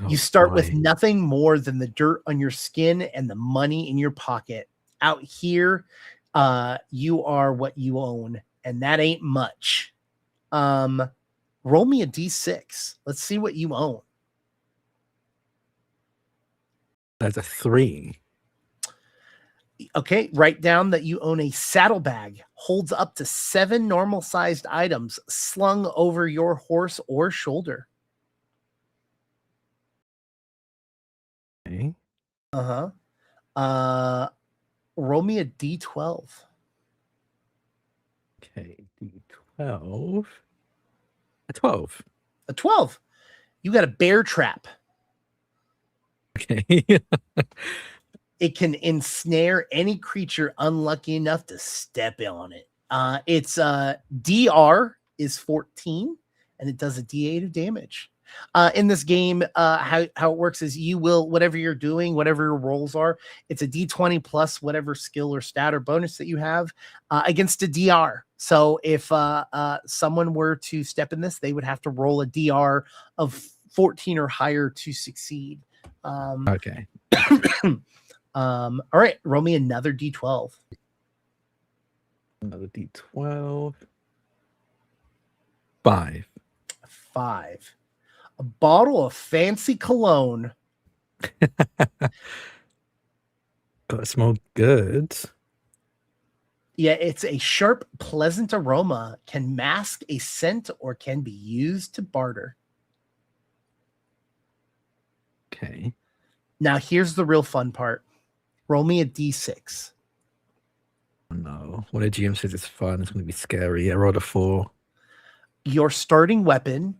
You start with nothing more than the dirt on your skin and the money in your pocket. Out here, you are what you own, and that ain't much. Roll me a d6. Let's see what you own. That's a 3. Okay, write down that you own a saddlebag, holds up to 7 normal-sized items slung over your horse or shoulder. Okay. Roll me a D12. Okay. D12. A 12. A 12. You got a bear trap. Okay. It can ensnare any creature unlucky enough to step on it. Its DR is 14, and it does a D8 of damage. In this game, how it works is you will, whatever you're doing, whatever your rolls are, it's a D20 plus whatever skill or stat or bonus that you have against a DR. So if someone were to step in this, they would have to roll a DR of 14 or higher to succeed. Okay. All right, roll me another D12. Another D12. 5. 5. A bottle of fancy cologne. Gotta smell good. Yeah, it's a sharp, pleasant aroma, can mask a scent or can be used to barter. Okay. Now, here's the real fun part. Roll me a D6. No. When a GM says it's fun, it's going to be scary. I rolled a 4. Your starting weapon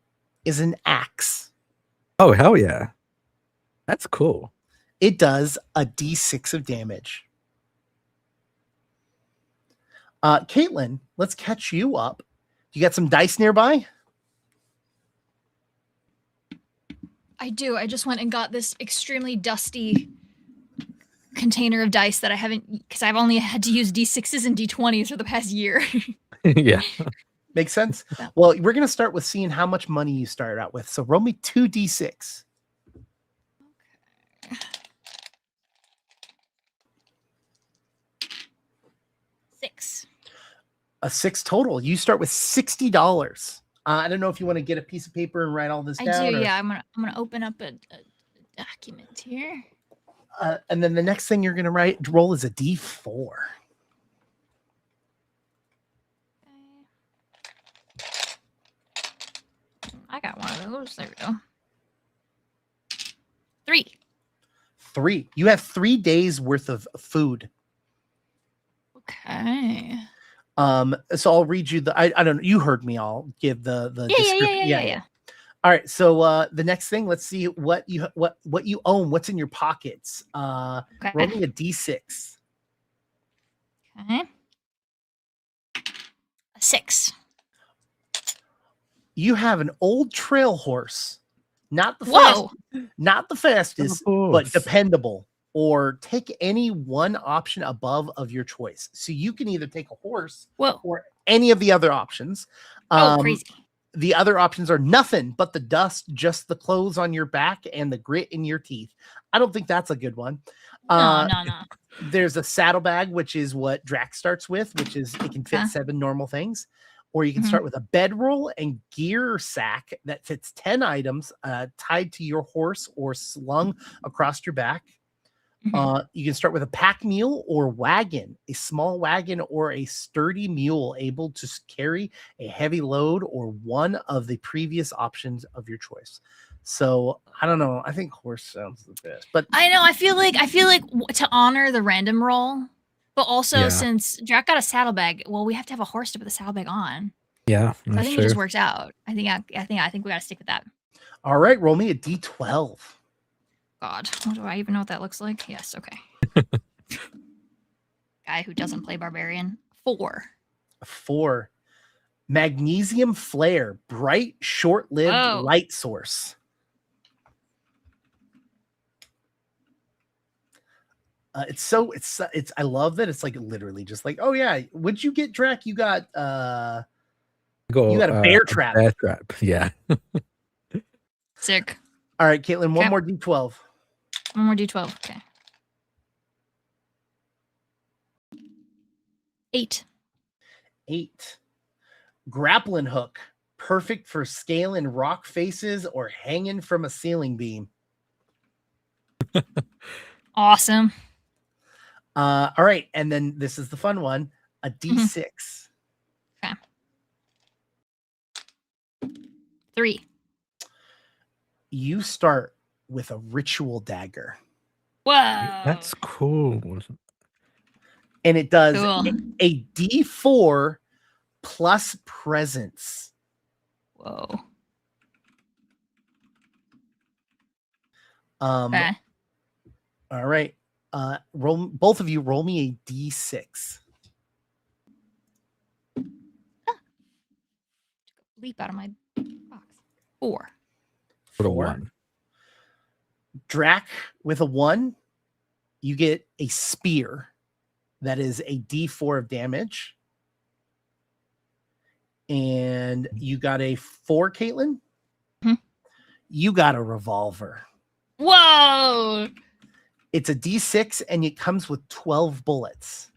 is an axe. Oh, hell yeah. That's cool. It does a D6 of damage. Caitlin, let's catch you up. You got some dice nearby? I do. I just went and got this extremely dusty container of dice that I haven't, because I've only had to use D6s and D20s for the past year. Yeah. Makes sense. Well, we're going to start with seeing how much money you started out with. So roll me 2 D6. Okay. 6. A 6 total. You start with $60. I don't know if you want to get a piece of paper and write all this down. I do, or... yeah. I'm gonna open up a document here. And then the next thing you're gonna roll is a D4. I got one of those. There we go. 3. 3. You have 3 days worth of food. Okay. So I'll read you I don't know. You heard me. I'll give the description. Yeah. All right. So the next thing, let's see what you own. What's in your pockets? Okay. Roll me a D6. Okay. A 6. You have an old trail horse, not the fastest, but dependable. Or take any one option above of your choice. So you can either take a horse or any of the other options. Crazy. The other options are nothing but the dust, just the clothes on your back and the grit in your teeth. I don't think that's a good one. No. There's a saddlebag, which is what Drax starts with, which is it can fit 7 normal things. Or you can start with a bedroll and gear sack that fits 10 items tied to your horse or slung across your back. You can start with a pack mule or wagon, a small wagon or a sturdy mule able to carry a heavy load or one of the previous options of your choice. So I don't know. I think horse sounds the best, but I know. I feel like to honor the random roll, but also since Jack got a saddlebag, well, we have to have a horse to put the saddlebag on. Yeah, so I think it just works out. I think we got to stick with that. All right, roll me a D12. God, do I even know what that looks like? Yes, okay. Guy who doesn't play barbarian. 4. 4. Magnesium flare, bright, short-lived light source. It's I love that it's like literally just like, oh yeah, what'd you get, Drac? You got a bear trap. Bear trap, yeah. Sick. All right, Caitlin, one more D12. One more D12. Okay. 8. 8. Grappling hook, perfect for scaling rock faces or hanging from a ceiling beam. Awesome. All right, and then this is the fun one, a D6. Okay. 3. You start with a ritual dagger. Whoa. That's cool. And it does Cool. a D4 plus presence. Whoa. Okay. All right. Roll, both of you roll me a D6. Leap out of my box. 4. For a 4. 1. Drac with a 1, you get a spear. That is a D4 of damage. And you got a 4, Caitlin. You got a revolver. Whoa. It's a D6 and it comes with 12 bullets.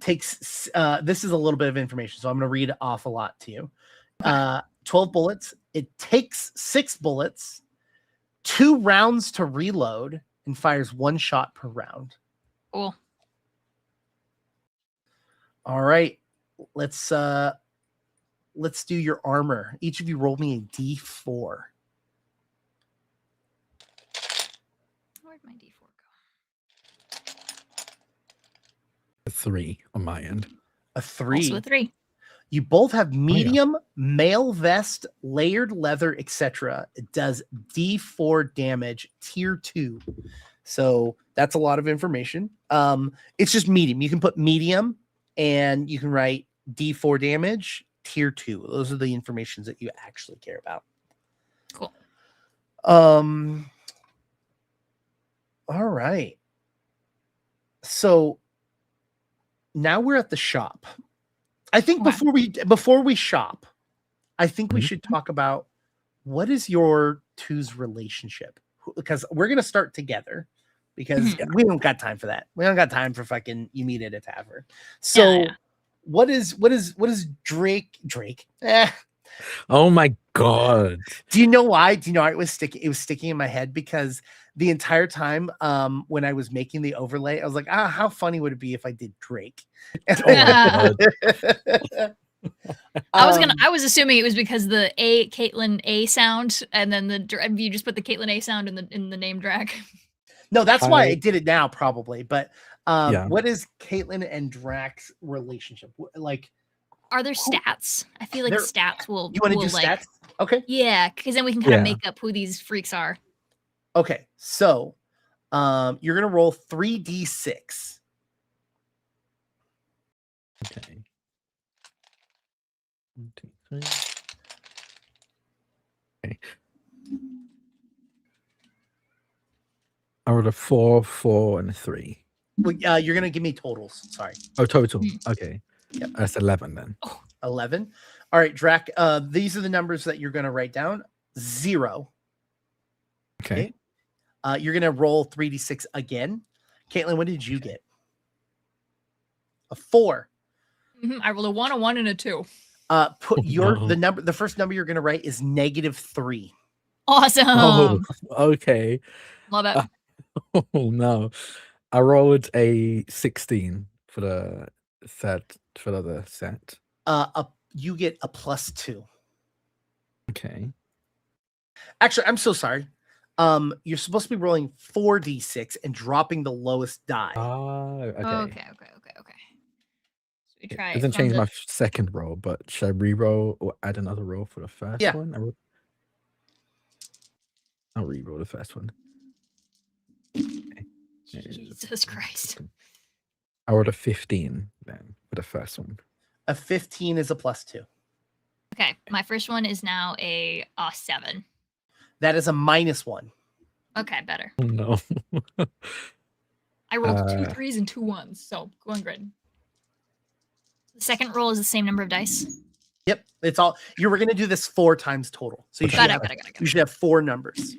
Takes this is a little bit of information, so I'm going to read off a lot to you. 12 bullets. It takes 6 bullets, 2 rounds to reload, and fires 1 shot per round. Cool. All right. Let's do your armor. Each of you roll me a D4. Where'd my D4 go? A 3 on my end. A 3. Also a 3. You both have medium mail vest, layered leather, etc. It does D4 damage, tier 2. So that's a lot of information. It's just medium. You can put medium and you can write D4 damage, tier 2. Those are the informations that you actually care about. Cool. All right. So now we're at the shop. I think before we shop, I think we should talk about what is your two's relationship, because we're gonna start together because we don't got time for that. We don't got time for fucking you meet at a tavern. So what is Drake? Oh my god. Do you know why? Do you know why it was sticking in my head? Because the entire time when I was making the overlay, I was like, how funny would it be if I did Drake? Oh my god. I was assuming it was because the Caitlin A sound, and then you just put the Caitlin A sound in the name Drac. No, that's why I did it now, probably. But Yeah. what is Caitlin and Drac's relationship like? Are there stats? I feel like stats will. You want to do stats? Okay. Yeah, because then we can kind of make up who these freaks are. Okay, so you're gonna roll 3d6. Okay. 1, 2, 3. Okay. I rolled a 4, 4, and a 3. Well, you're gonna give me totals. Sorry. Oh, total. Okay. Yep. That's 11 then. 11. All right, Drac. These are the numbers that you're gonna write down. 0. Okay. You're gonna roll 3d6 again. Caitlin, what did you get? A 4. I rolled a 1, a 1, and a 2. The first number you're gonna write is -3. Awesome. Oh, okay. Love it. Oh no. I rolled a 16 for the other set. You get a +2. Okay. Actually, I'm so sorry. You're supposed to be rolling 4d6 and dropping the lowest die. Okay. Okay. So we try It doesn't change my second roll, but should I re-roll or add another roll for the first one? I'll re-roll the first one. Okay. Jesus Christ. I rolled a 15 then for the first one. A 15 is a +2. Okay, my first one is now a 7. That is a -1. Okay, better. Oh no. I rolled 2 3s and 2 1s, so going good. The second roll is the same number of dice. Yep, it's all. You were going to do this 4 times total, so you should have 4 numbers.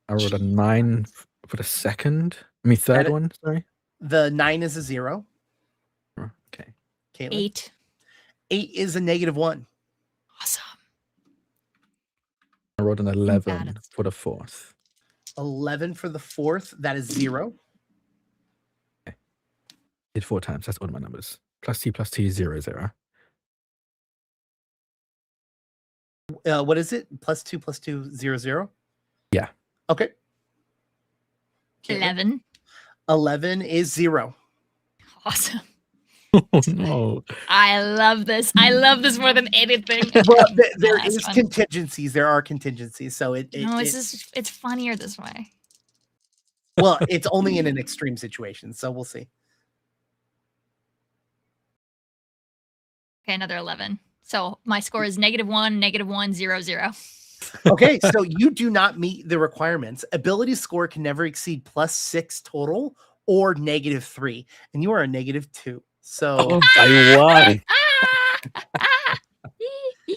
I rolled a 9 for the third one. Sorry. The 9 is a 0. Okay. Caitlin? 8. 8 is a -1. Awesome. I rolled an 11 for the fourth. 11 for the fourth. That is 0. Okay. Did 4 times. That's all my numbers. +2 0 0. What is it? +2 +2 0 0. Yeah. Okay. Caitlin? 11. 11 is 0. Awesome. Oh no. I love this. I love this more than anything. Well, there last is one. contingencies. There are contingencies. So it's funnier this way. well, it's only in an extreme situation. So we'll see. Okay, another 11. So my score is -1, -1, 0, 0. Okay, so you do not meet the requirements. Ability score can never exceed +6 total or -3, and you are a -2. So, Oh, by one.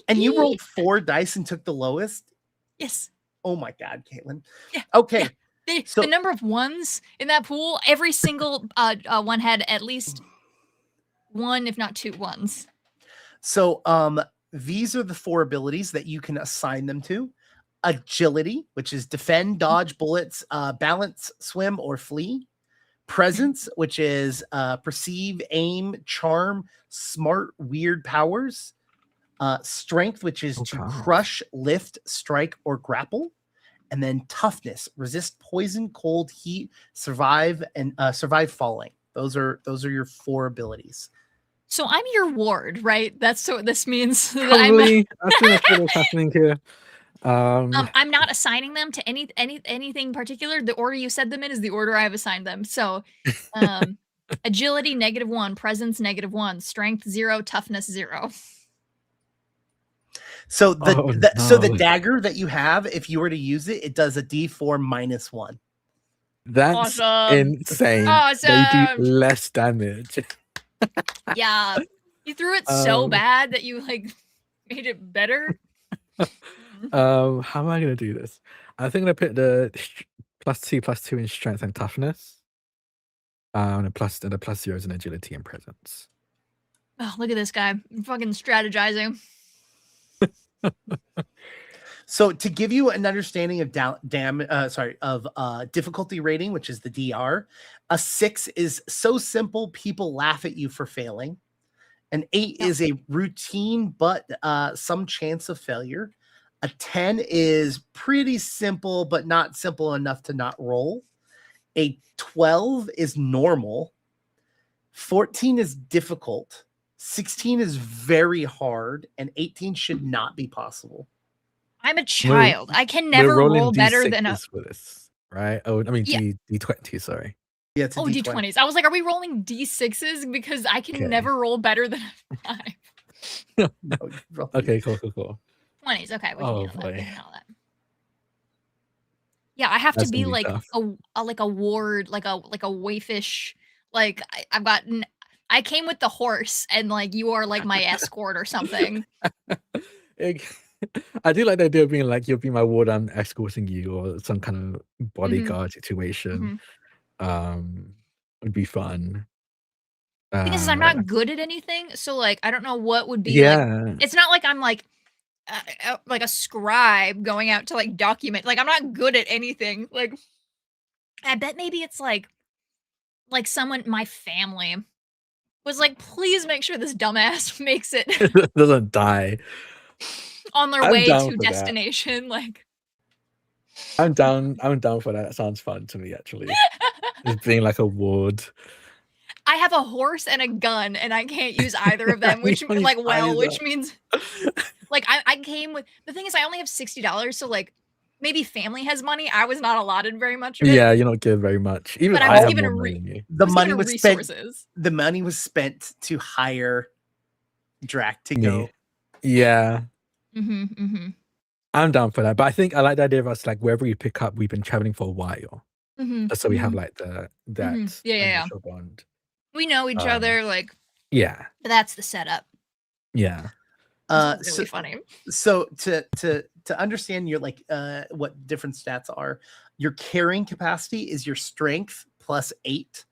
and you rolled 4 dice and took the lowest. Yes. Oh my God, Caitlin. Yeah. Okay. Yeah. So- the number of ones in that pool, every single one had at least 1, if not 2 ones. So, these are the 4 abilities that you can assign them to. Agility, which is defend, dodge bullets, balance, swim, or flee. Presence, which is perceive, aim, charm, smart, weird powers. Strength, which is to crush, lift, strike, or grapple. And then toughness, resist poison, cold, heat, survive, and survive falling. Those are your 4 abilities. So I'm your ward, right? That's what this means. Probably. I think that's what's happening here. I'm not assigning them to anything particular. The order you said them in is the order I've assigned them. So, agility -1, presence -1, strength 0, toughness 0. So so the no. dagger that you have, if you were to use it, it does a D4 -1. That's Awesome. insane. They Awesome. do less damage. Yeah, you threw it so bad that you like made it better. How am I gonna do this? I think I'm gonna put the +2 in strength and toughness. And the +0s in agility and presence. Oh, look at this guy, fucking strategizing. So to give you an understanding of difficulty rating, which is the DR, a 6 is so simple people laugh at you for failing. An 8 is a routine but some chance of failure. A 10 is pretty simple but not simple enough to not roll. A 12 is normal. 14 is difficult. 16 is very hard, and 18 should not be possible. I'm a child. I can never roll better than a. For this, right? Oh, I mean D20. Sorry. Yeah, it's a D20. D20s. I was like, are we rolling D6s? Because I can never roll better than a 5. No, Okay, cool. 20s. Okay, we Oh, can handle boy. that. Yeah, I have That's to be gonna be like tough. a ward, like a waifish. Like I've got. I came with the horse, and like you are like my escort or something. I do like the idea of being like, you'll be my ward, I'm escorting you, or some kind of bodyguard situation. Would be fun. The thing is, I'm not good at anything, so like I don't know what would be Yeah. like. It's not like I'm like a scribe going out to like document. Like I'm not good at anything. Like I bet maybe it's like someone, my family, was like, please make sure this dumbass makes it Doesn't die. on their I'm way down to for that. destination. Like I'm down for that. That sounds fun to me, actually. Just being like a ward. I have a horse and a gun, and I can't use either of them, which don't like use which either. means like I came with, the thing is I only have $60, so like maybe family has money. I was not allotted very much of it. Yeah, you're not given very much. Even But I I was have given more a money than you. The money was spent. resources. The money was spent to hire Drac to go. Yeah. Mm-hmm. I'm down for that. But I think I like the idea of us, like, wherever we pick up, we've been traveling for a while. So we have like that initial bond. We know each other, like Yeah. that's the setup. Yeah. It's really funny. So to understand your like what different stats are, your carrying capacity is your strength +8,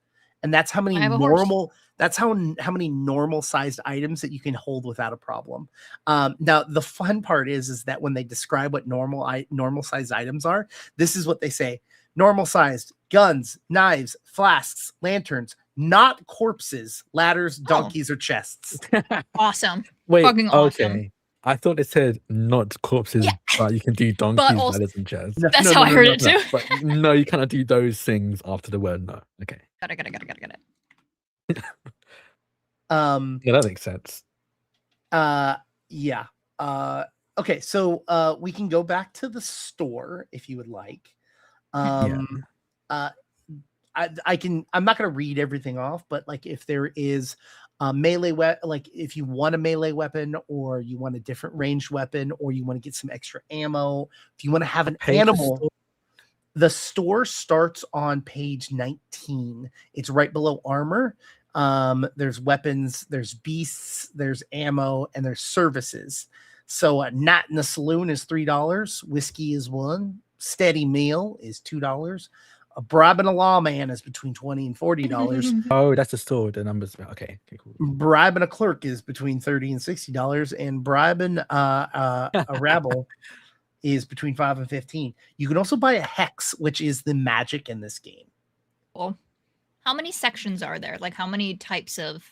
and that's how many normal. That's how many normal sized items that you can hold without a problem. Now the fun part is that when they describe what normal sized items are, this is what they say: normal sized guns, knives, flasks, lanterns, not corpses, ladders, donkeys, or chests. Awesome. Wait, Fucking awesome. okay. I thought it said not corpses, Yeah. but you can do donkeys, also- ladders, and chairs. That's how I heard it too. But no, you cannot do those things after the word no. Okay. Got it. Yeah, that makes sense. Yeah. Okay, so we can go back to the store if you would like. I'm not going to read everything off, but like if there is a melee weapon, like if you want a melee weapon or you want a different ranged weapon or you want to get some extra ammo, if you want to have an animal, the store starts on page 19. It's right below armor. There's weapons, there's beasts, there's ammo, and there's services. So a knot in the saloon is $3. Whiskey is $1. Steady meal is $2. A bribing a lawman is between $20 and $40. Oh, that's the store. The numbers. Okay, cool. Bribing a clerk is between $30 and $60, and bribing a rabble is between $5 and $15. You can also buy a hex, which is the magic in this game. Cool. How many sections are there? Like, how many types of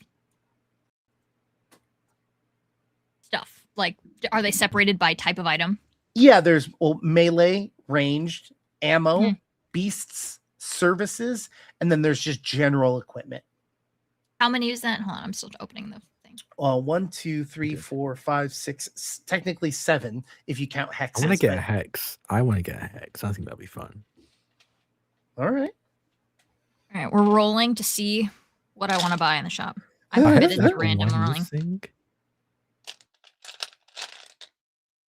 stuff? Like, are they separated by type of item? Yeah, there's melee, ranged, ammo, beasts, services, and then there's just general equipment. How many is that? Hold on, I'm still opening the thing. 1, 2, 3, 4, 5, 6, technically 7 if you count hexes. I want to get a hex. I think that'll be fun. All right. All right, we're rolling to see what I want to buy in the shop. I'm committed to random rolling.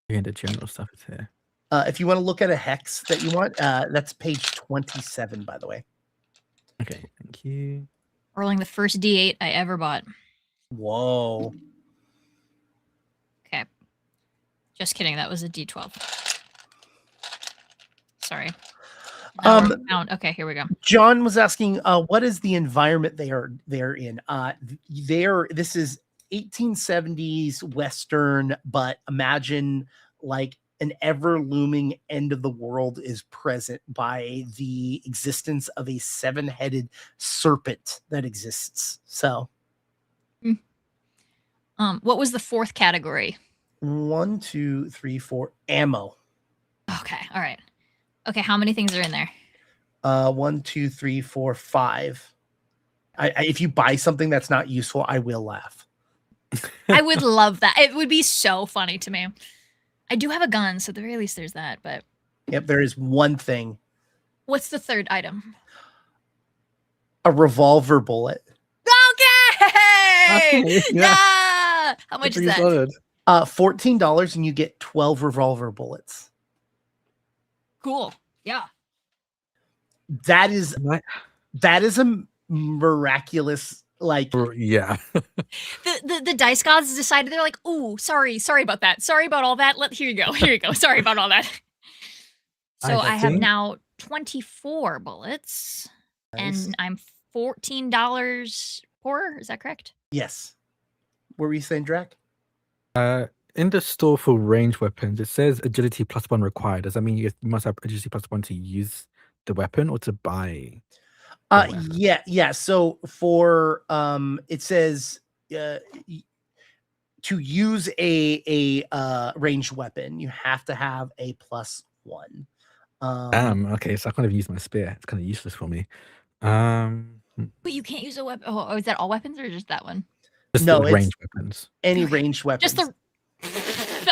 Yeah, the general stuff is here. If you want to look at a hex that you want, that's page 27, by the way. Okay, thank you. Rolling the first D8 I ever bought. Whoa. Okay. Just kidding. That was a D12. Sorry. Okay, here we go. John was asking, what is the environment they're in? This is 1870s Western, but imagine like an ever-looming end of the world is present by the existence of a 7-headed serpent that exists. So, what was the fourth category? 1, 2, 3, 4, ammo. Okay, all right. Okay, how many things are in there? 1, 2, 3, 4, 5. If you buy something that's not useful, I will laugh. I would love that. It would be so funny to me. I do have a gun, so at the very least there's that, but... Yep, there is one thing. What's the third item? A revolver bullet. Okay! Yeah! How much is that? $14, and you get 12 revolver bullets. Cool. Yeah. That is a miraculous... Like, yeah. the dice gods decided, they're like, ooh, sorry about that. Sorry about all that. Here you go. Sorry about all that. So I have now 24 bullets. Nice. And I'm $14 poorer. Is that correct? Yes. What were you saying, Drac? In the store for range weapons, it says agility +1 required. Does that mean you must have agility +1 to use the weapon or to buy? Yeah. So for it says to use a ranged weapon, you have to have a +1. Okay, so I can't even use my spear. It's kind of useless for me. But you can't use a weapon. Oh, is that all weapons or just that one? Just no, ranged weapons. Any ranged weapons. Just the.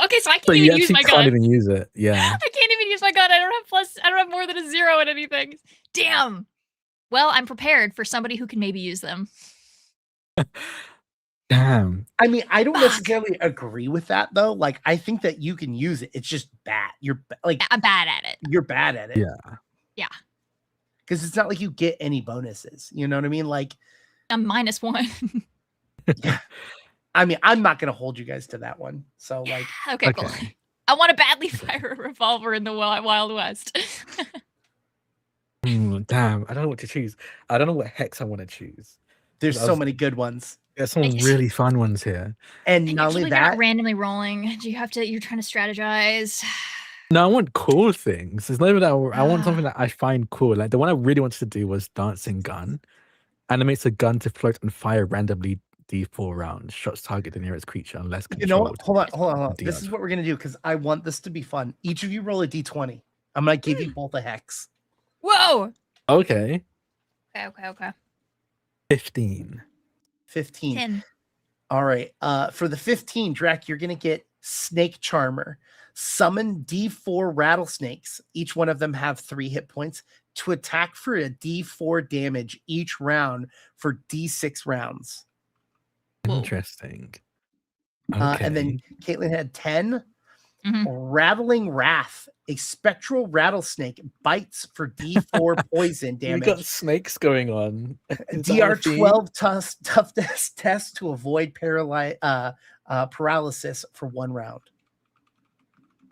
Okay, so I can't even use my gun. Can't even use it. Yeah. I can't even use my gun. I don't have more than a 0 in anything. Damn. Well, I'm prepared for somebody who can maybe use them. Damn. I mean, I don't necessarily agree with that though. Like, I think that you can use it. It's just bad. I'm bad at it. You're bad at it. Yeah. Because it's not like you get any bonuses. You know what I mean? Like, I'm -1. Yeah. I mean, I'm not going to hold you guys to that one. So, like, okay, cool. I want to badly fire a revolver in the Wild West. Damn, I don't know what to choose. I don't know what hex I want to choose. There's so many good ones. There's some really fun ones here. And not only that, randomly rolling. Do you have to? You're trying to strategize. No, I want cool things. There's never that. I want something that I find cool. Like the one I really wanted to do was dancing gun, animates a gun to float and fire randomly D4 rounds. Shots target the nearest creature unless You know controlled. what? Hold on. This DR. is what we're gonna do because I want this to be fun. Each of you roll a d20. I'm gonna give you both a hex. Whoa. Okay. Okay. 15. 15. 10. All right. For the 15, Drac, you're gonna get Snake Charmer. Summon D4 rattlesnakes. Each one of them have 3 hit points to attack for a D4 damage each round for D6 rounds. Whoa. Interesting. Okay. And then Caitlin had 10. Mhm. Rattling Wrath. A spectral rattlesnake bites for D4 poison We got damage. snakes going on. Is that a theme? DR12 toughness test to avoid paralysis for 1 round.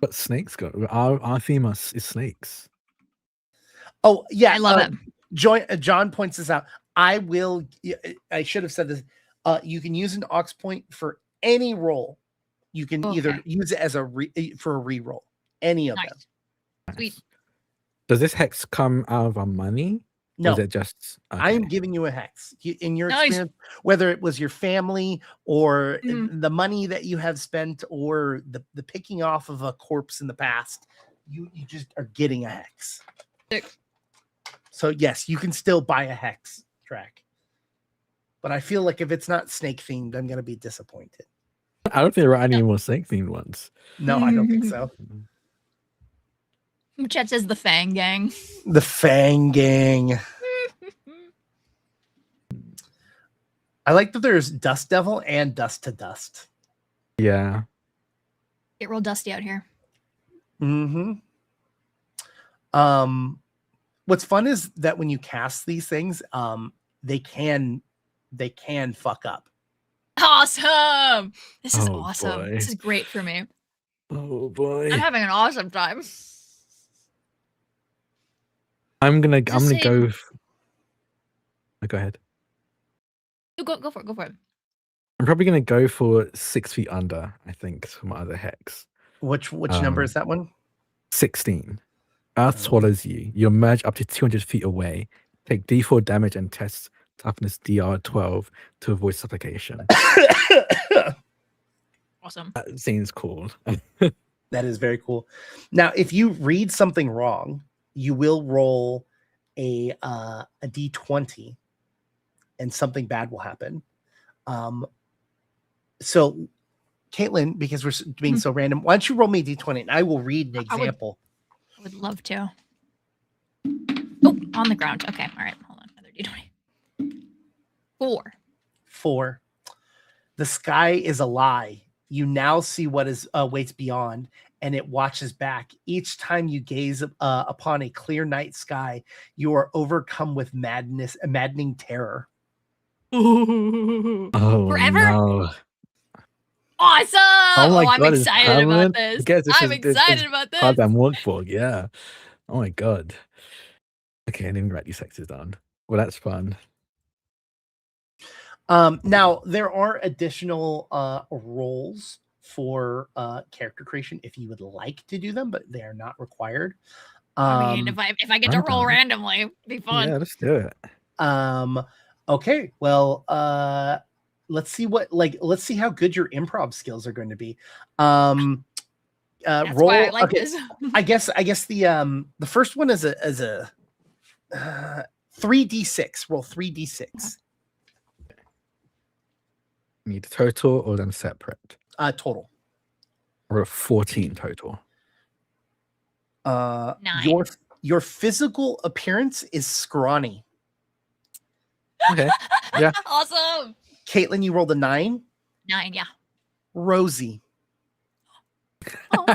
But snakes go. Our theme is snakes. Oh, yeah. I love it. John points this out. I should have said this. You can use an aux point for any roll. You can either use it as for a reroll. Any of them. Sweet. Does this hex come out of our money? No. Or is it just I am giving you a hex. In your experience, whether it was your family or the money that you have spent or the picking off of a corpse in the past, you just are getting a hex. So yes, you can still buy a hex track. But I feel like if it's not snake themed, I'm gonna be disappointed. I don't think there are any more snake themed ones. No, I don't think so. Chat says the Fang Gang. The Fang Gang. I like that there's Dust Devil and Dust to Dust. Yeah. Get real dusty out here. Mm-hmm. What's fun is that when you cast these things, they can fuck up. Awesome. This is Oh, awesome. boy. This is great for me. Oh boy. I'm having an awesome time. I'm gonna Just go. saying- Go ahead. Go for it. Go for it. I'm probably gonna go for 6 feet under. I think for my other hex. Which number is that one? 16. Earth swallows you. You emerge up to 200 feet away. Take D4 damage and test toughness DR12 to avoid suffocation. Awesome. That seems cool. That is very cool. Now, if you read something wrong, you will roll a D20, and something bad will happen. So, Caitlin, because we're being so random, why don't you roll me a D20 and I will read an example. I would love to. Oh, on the ground. Okay. All right. Hold on. Another D20. 4. 4. The sky is a lie. You now see what is waits beyond, and it watches back. Each time you gaze upon a clear night sky, you are overcome with maddening terror. Oh, Forever? no. Awesome! Oh my I'm God, it's excited about permanent? this. I guess this I'm is- excited about this. Goddamn workbook, yeah. Oh my God. Okay, I didn't even write these hexes down. Well, that's fun. Now there are additional roles for character creation if you would like to do them, but they are not required. I mean, if I get to I'm roll down. randomly, it'd be fun. Yeah, let's do it. Okay, well, let's see how good your improv skills are going to be. That's Roll. why I like Okay, this. I guess the first one is a 3d6. Roll 3d6. Need total or then separate? Total. Or a 14 total. 9. Your physical appearance is scrawny. Okay. Yeah. Awesome. Caitlin, you rolled a 9. 9, yeah. Rosy. Oh,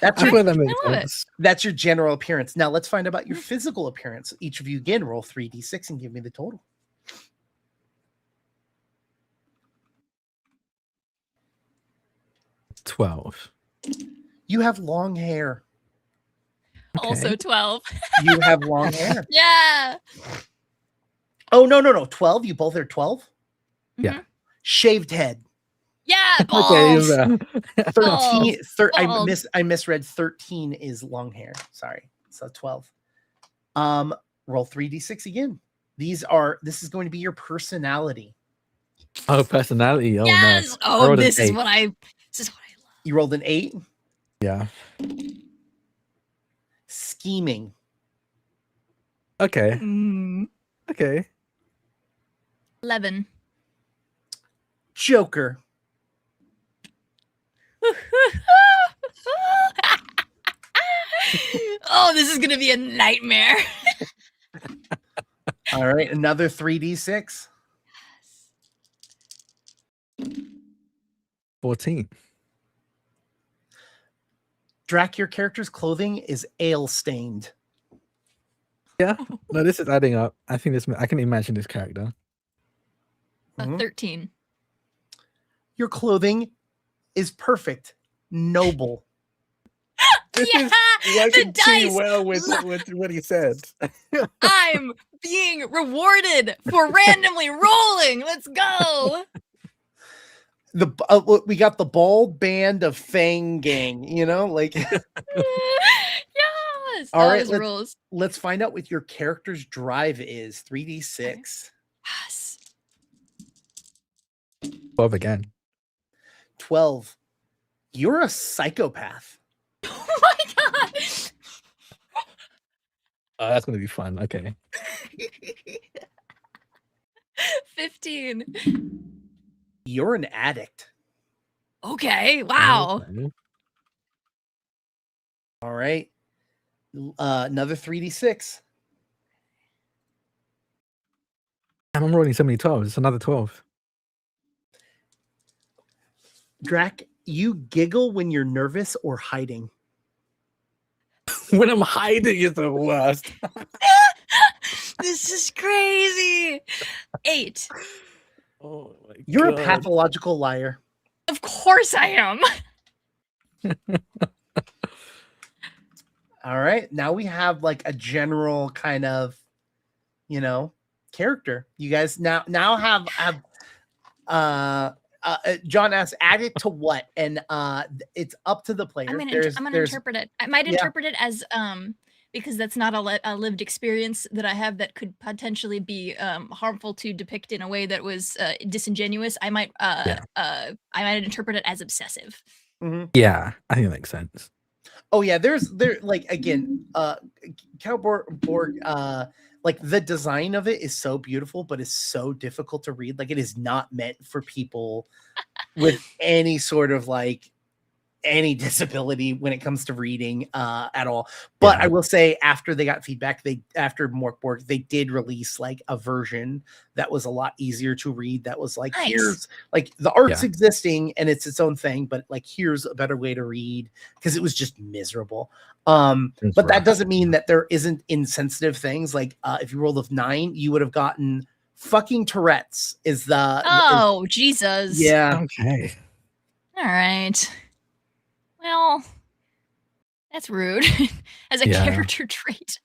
That's I your, feel that makes I love it. sense. that's your general appearance. Now let's find out about your physical appearance. Each of you again roll 3d6 and give me the total. It's 12. You have long hair. Also Okay. 12. You have long hair. Yeah. Oh, no. 12. You both are 12. Yeah. Shaved head. Yeah, Okay, balls. yeah. 13. Balls. I misread. 13 is long hair. Sorry. So 12. Roll 3d6 again. This is going to be your personality. Oh, personality. Oh Yes. no. Oh, Rolled an this is 8. what I love. You rolled an 8. Yeah. Scheming. Okay. Okay. 11. Joker. Oh, this is gonna be a nightmare. All right, another 3d6. 14. Drac, your character's clothing is ale stained. Yeah. No, this is adding up. I think this. I can imagine this character. 13. Your clothing is perfect, noble. This Yeah, is working the too dice. well with what he said. I'm being rewarded for randomly rolling. Let's go. We got the bald band of Fang Gang, you know, like. Yes. All right, rules. Let's find out what your character's drive is. 3d6. Yes. 12 again. 12. You're a psychopath. Oh my god. Oh, that's gonna be fun. Okay. 15. You're an addict. Okay. Wow. Okay. All right. Another 3d6. I'm rolling so many 12s. It's another 12. Drac, you giggle when you're nervous or hiding. When I'm hiding is the worst. This is crazy. 8. Oh my You're God. a pathological liar. Of course I am. All right. Now we have like a general kind of, you know, character. You guys now have John asks, add it to what? And it's up to the player. I'm gonna interpret it. I might interpret it as because that's not a lived experience that I have that could potentially be harmful to depict in a way that was disingenuous. I might interpret it as obsessive. Mhm. Yeah, I think that makes sense. Oh yeah, there like again, CowBorg, like the design of it is so beautiful, but it's so difficult to read. Like it is not meant for people with any sort of like any disability when it comes to reading at all. But Yeah. I will say after they got feedback, after Morkborg, they did release like a version that was a lot easier to read. That was like, Nice. here's like the art's Yeah. existing and it's its own thing, but like here's a better way to read because it was just miserable. But that doesn't mean that there isn't insensitive things. Like if you rolled a 9, you would have gotten fucking Tourette's is the Jesus. yeah. Okay. All right. Well, that's rude as a Yeah. character trait.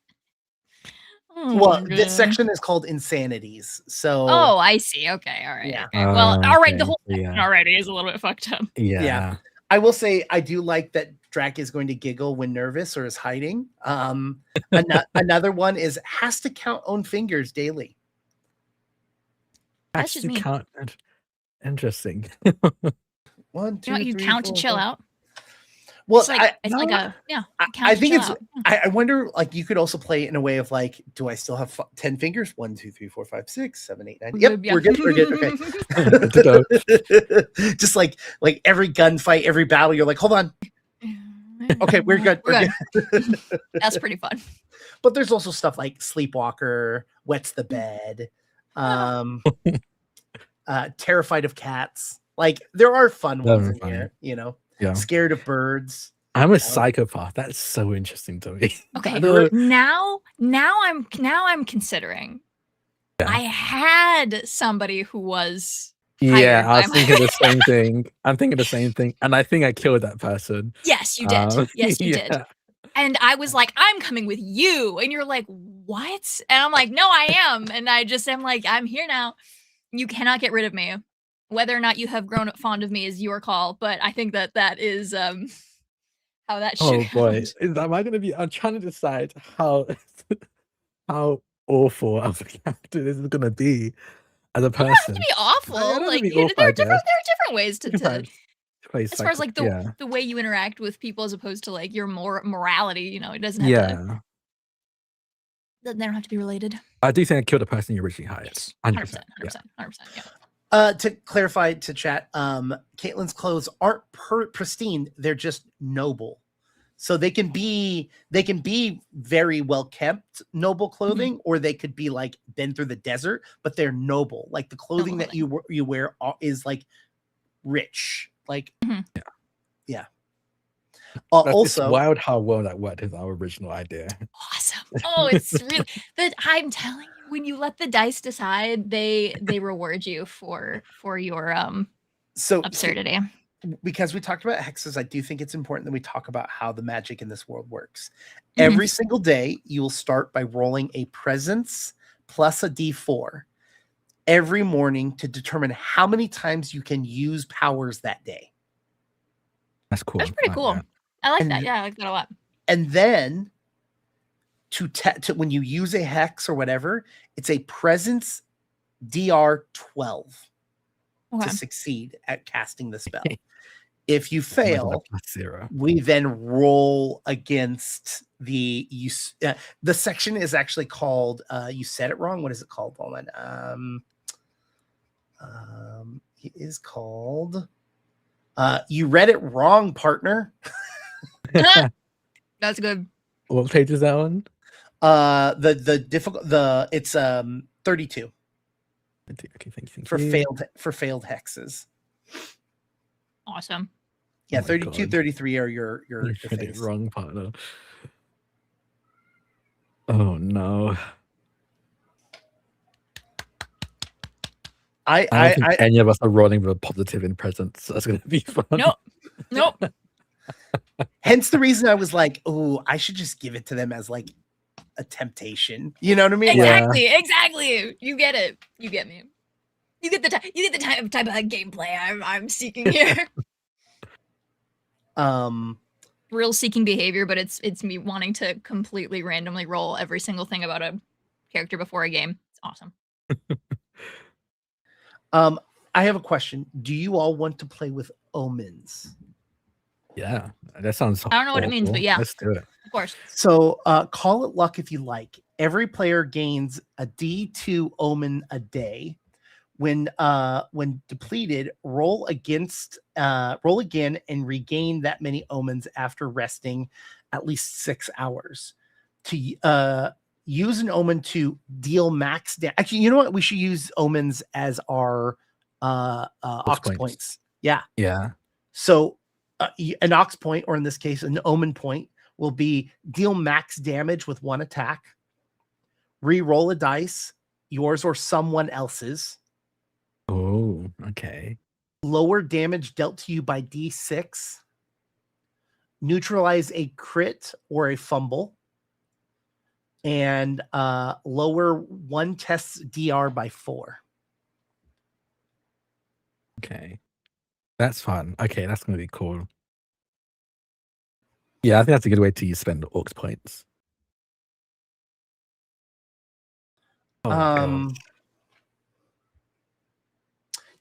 Oh Well, my this God. section is called Insanities. So Oh, I see. Okay, all right. Yeah. Okay. Well, all right. The Okay, whole section yeah. already is a little bit fucked up. Yeah. I will say I do like that Drac is going to giggle when nervous or is hiding. Another one is has to count own fingers daily. That's just Actually me. count. Interesting. 1, 2, You 3, count to 4, chill 5. out. Well, It's like a I think it's. out. I wonder, like, you could also play it in a way of like, do I still have 10 fingers? 1, 2, 3, 4, 5, 6, 7, 8, 9. Yep, Yeah. we're good. We're good. Okay. Good to go. Just like every gunfight, every battle, you're like, hold on. Okay, we're good. We're good. That's pretty fun. But there's also stuff like Sleepwalker, Wets the Bed, Terrified of Cats. Like there are fun ones in here, you know. Yeah. Scared of Birds. I'm a psychopath. That's so interesting to me. Okay, No. now I'm considering. Yeah. I had somebody who was Yeah, hired I was by thinking my- the same thing. I'm thinking the same thing. And I think I killed that person. Yes, you did. Yes, you did. yeah. And I was like, I'm coming with you. And you're like, what? And I'm like, no, I am. And I just am like, I'm here now. You cannot get rid of me. Whether or not you have grown up fond of me is your call. But I think that is how that should Oh boy. happen. Am I gonna be I'm trying to decide how how awful of a character this is gonna be. as a You don't have to person. be awful. I don't Like be there awful, are I different guess. ways to Place as far as like yeah. the way you interact with people as opposed to like your morality, you know, it doesn't have to Yeah. they don't have to be related. I do think I killed the person you originally hired. Yes. 100%. 100%. Yeah. 100%. Yeah. To clarify to chat, Caitlin's clothes aren't pristine; they're just noble. So they can be very well kept noble clothing, or they could be like been through the desert, but they're noble. Like the clothing that you wear is like rich. Like yeah. Also, wild how well that worked is our original idea. Awesome. Oh, it's really that I'm telling you, when you let the dice decide, they reward you for your so absurdity. Because we talked about hexes, I do think it's important that we talk about how the magic in this world works. Every single day, you will start by rolling a presence plus a d4 every morning to determine how many times you can use powers that day. That's cool. That's pretty cool. I like that. Yeah, I like that a lot. And then to when you use a hex or whatever, it's a presence DR 12 to succeed at casting the spell. If you fail, we then roll against the section is actually called you said it wrong. What is it called, Bowman? It is called you read it wrong, partner. That's good. What page is that on? It's 32. Okay, thank you. For failed hexes. Awesome. Yeah, 32, 33 are your wrong partner. Oh no. I don't think any of us are rolling with a positive in presence, so that's gonna be fun. Nope. Hence the reason I was like, oh, I should just give it to them as like a temptation. You know what I mean? Exactly. You get it. You get me. You get the type of gameplay I'm seeking here. Real seeking behavior, but it's me wanting to completely randomly roll every single thing about a character before a game. It's awesome. I have a question. Do you all want to play with omens? Yeah, that sounds. I don't know what it means, but yeah, let's do it. Of course. So call it luck if you like. Every player gains a D2 omen a day. When depleted, roll again and regain that many omens after resting at least 6 hours. To use an omen to deal max damage. Actually, you know what? We should use omens as our ox points. Yeah. So an ox point, or in this case, an omen point, will be deal max damage with one attack. Re-roll a dice, yours or someone else's. Oh, okay. Lower damage dealt to you by D6. Neutralize a crit or a fumble. And lower one test's DR by 4. Okay. That's fun. Okay, that's going to be cool. Yeah, I think that's a good way to spend orcs points.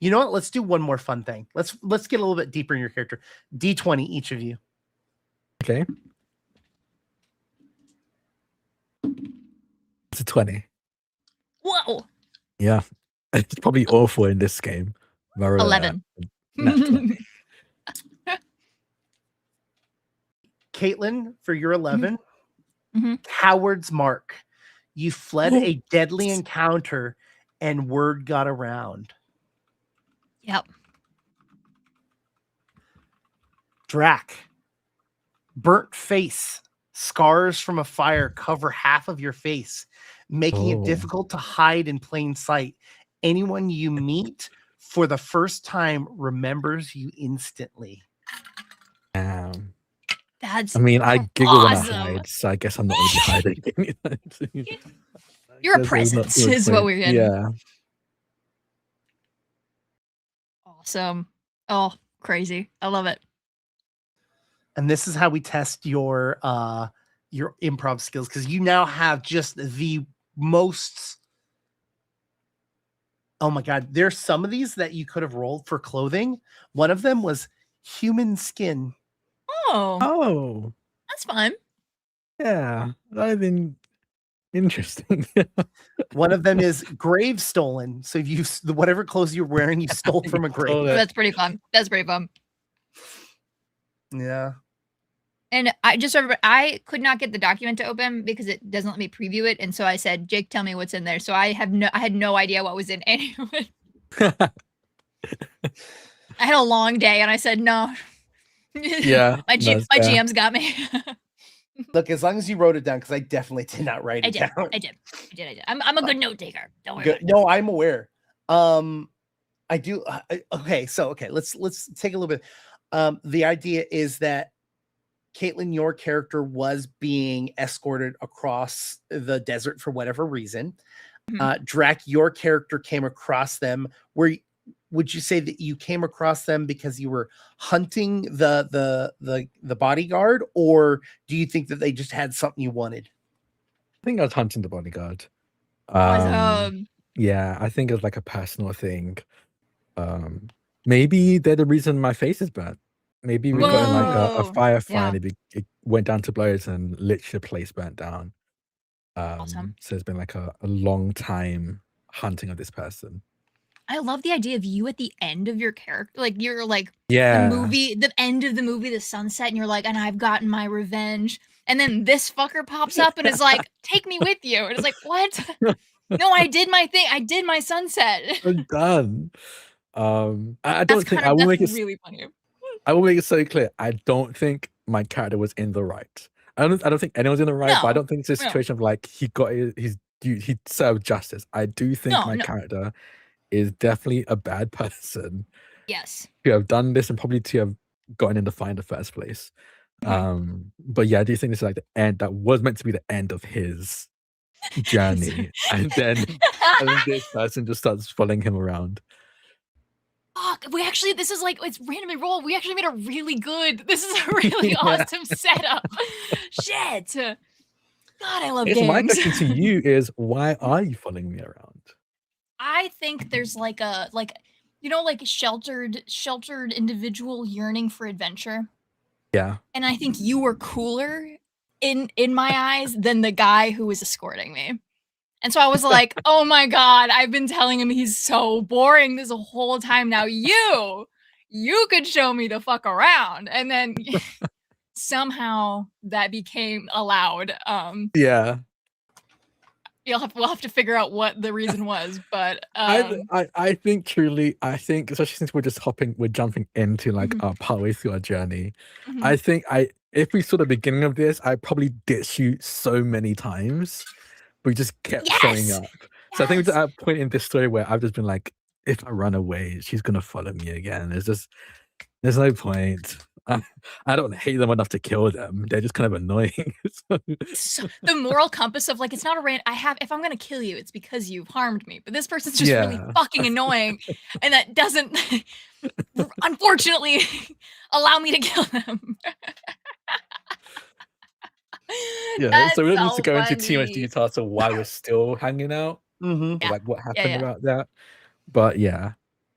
You know what? Let's do one more fun thing. Let's get a little bit deeper in your character. D20 each of you. Okay. It's a 20. Whoa. Yeah. It's probably awful in this game. 11. Caitlin, for your 11, Coward's Mark. You fled a deadly encounter and word got around. Yep. Drac. Burnt face. Scars from a fire cover half of your face, making it difficult to hide in plain sight. Anyone you meet for the first time remembers you instantly. That's I mean, I giggle awesome. when I hide, so I guess I'm not going to be hiding. You're a presence is what we're getting. Yeah. Awesome. Oh, crazy. I love it. And this is how we test your improv skills, because you now have just the most Oh my God. There's some of these that you could have rolled for clothing. One of them was human skin. Oh, That's fun. yeah. That'd been interesting. One of them is grave stolen. So you whatever clothes you're wearing, you stole from a grave. Stole it. That's pretty fun. That's pretty fun. Yeah. And I could not get the document to open because it doesn't let me preview it. And so I said, Jake, tell me what's in there. So I had no idea what was in any of it. I had a long day and I said, no. Yeah. my GM's got me. Look, as long as you wrote it down, because I definitely did not write it down. I did. I'm a good note taker. Don't worry. No, I'm aware. I do. Okay. Let's take a little bit. The idea is that Caitlin, your character was being escorted across the desert for whatever reason. Mhm. Drac, your character came across them. Would you say that you came across them because you were hunting the bodyguard, or do you think that they just had something you wanted? I think I was hunting the bodyguard. Awesome. Yeah, I think it was like a personal thing. Maybe they're the reason my face is burnt. Maybe we got in like a Whoa. firefight and it went down to blows and literally the place burnt down. Awesome. So it's been like a long time hunting of this person. I love the idea of you at the end of your character. Like you're like Yeah. the end of the movie, the sunset, and you're like, and I've gotten my revenge. And then this fucker pops up and is like, take me with you. And it's like, what? No, I did my thing. I did my sunset. I'm done. I don't think I will make it really funny. I will make it so clear. I don't think my character was in the right. I don't think anyone's in the right, but I don't think it's a situation of like he got he served justice. I do think my character is definitely a bad person. Yes. To have done this and probably to have gotten in the fight in the first place. But yeah, I do think this is like the end that was meant to be the end of his journey. and then this person just starts following him around. Fuck, this is like, it's randomly rolled. We actually made a really good, this is a really awesome setup. Shit. God, I love games. My question to you is, why are you following me around? I think there's like a, sheltered individual yearning for adventure. Yeah. And I think you were cooler in my eyes than the guy who was escorting me. And so I was like, oh my God, I've been telling him he's so boring this whole time. Now you could show me the fuck around. And then somehow that became allowed. Yeah. We'll have to figure out what the reason was, but I think truly, especially since we're jumping into like our partway through our journey. I think if we saw the beginning of this, I probably ditched you so many times. We just kept showing up. So I think we're at a point in this story where I've just been like, if I run away, she's gonna follow me again. There's no point. I don't hate them enough to kill them. They're just kind of annoying. So the moral compass of like, it's not a rant. If I'm gonna kill you, it's because you've harmed me. But this person's just really fucking annoying, and that doesn't, unfortunately, allow me to kill them. Yeah, so we don't need to go into too much detail as to why we're still hanging out. Like what happened about that. But yeah,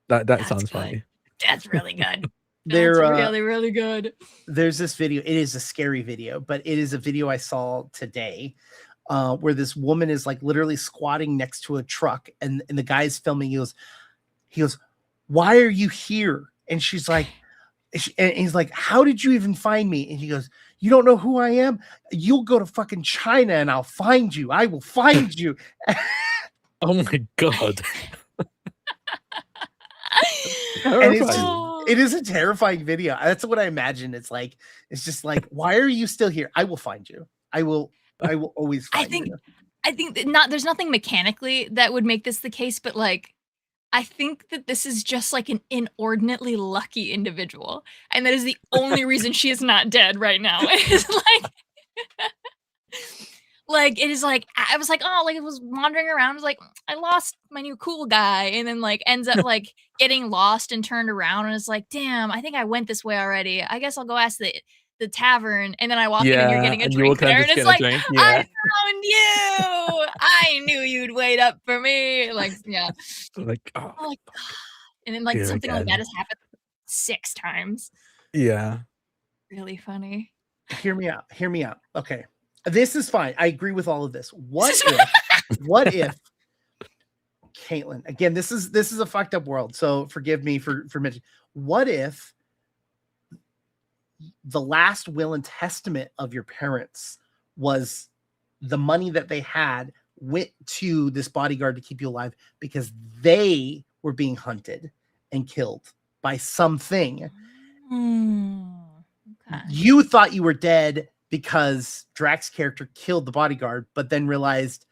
that sounds funny. That's really good. They're really, really good. There's this video. It is a scary video, but it is a video I saw today where this woman is like literally squatting next to a truck, and the guy's filming. He goes, why are you here? And she's like, and he's like, how did you even find me? And he goes, you don't know who I am? You'll go to fucking China and I'll find you. I will find you. Oh my God. And it is a terrifying video. That's what I imagine. It's just like, why are you still here? I will find you. I will always find you. I think that there's nothing mechanically that would make this the case, but like, I think that this is just like an inordinately lucky individual. And that is the only reason she is not dead right now. It's like, it is like, I was like, oh, like it was wandering around. I was like, I lost my new cool guy. And then like ends up like getting lost and turned around. And it's like, damn, I think I went this way already. I guess I'll go ask the tavern, and then I walk in and you're Yeah, getting a and you drink all kind there, of and just it's get a like, drink. I Yeah, found you. I knew you'd wait up for me. Like, yeah. like, oh, Oh my god. And then like here something like that again. has happened 6 times. Yeah. Really funny. Hear me out. Hear me out. Okay. This is fine. I agree with all of this. What This is- what if Caitlin, again, this is a fucked up world, so forgive me for mentioning. What if the last will and testament of your parents was the money that they had went to this bodyguard to keep you alive because they were being hunted and killed by something? Okay. You thought you were dead because Drax's character killed the bodyguard, but then realized,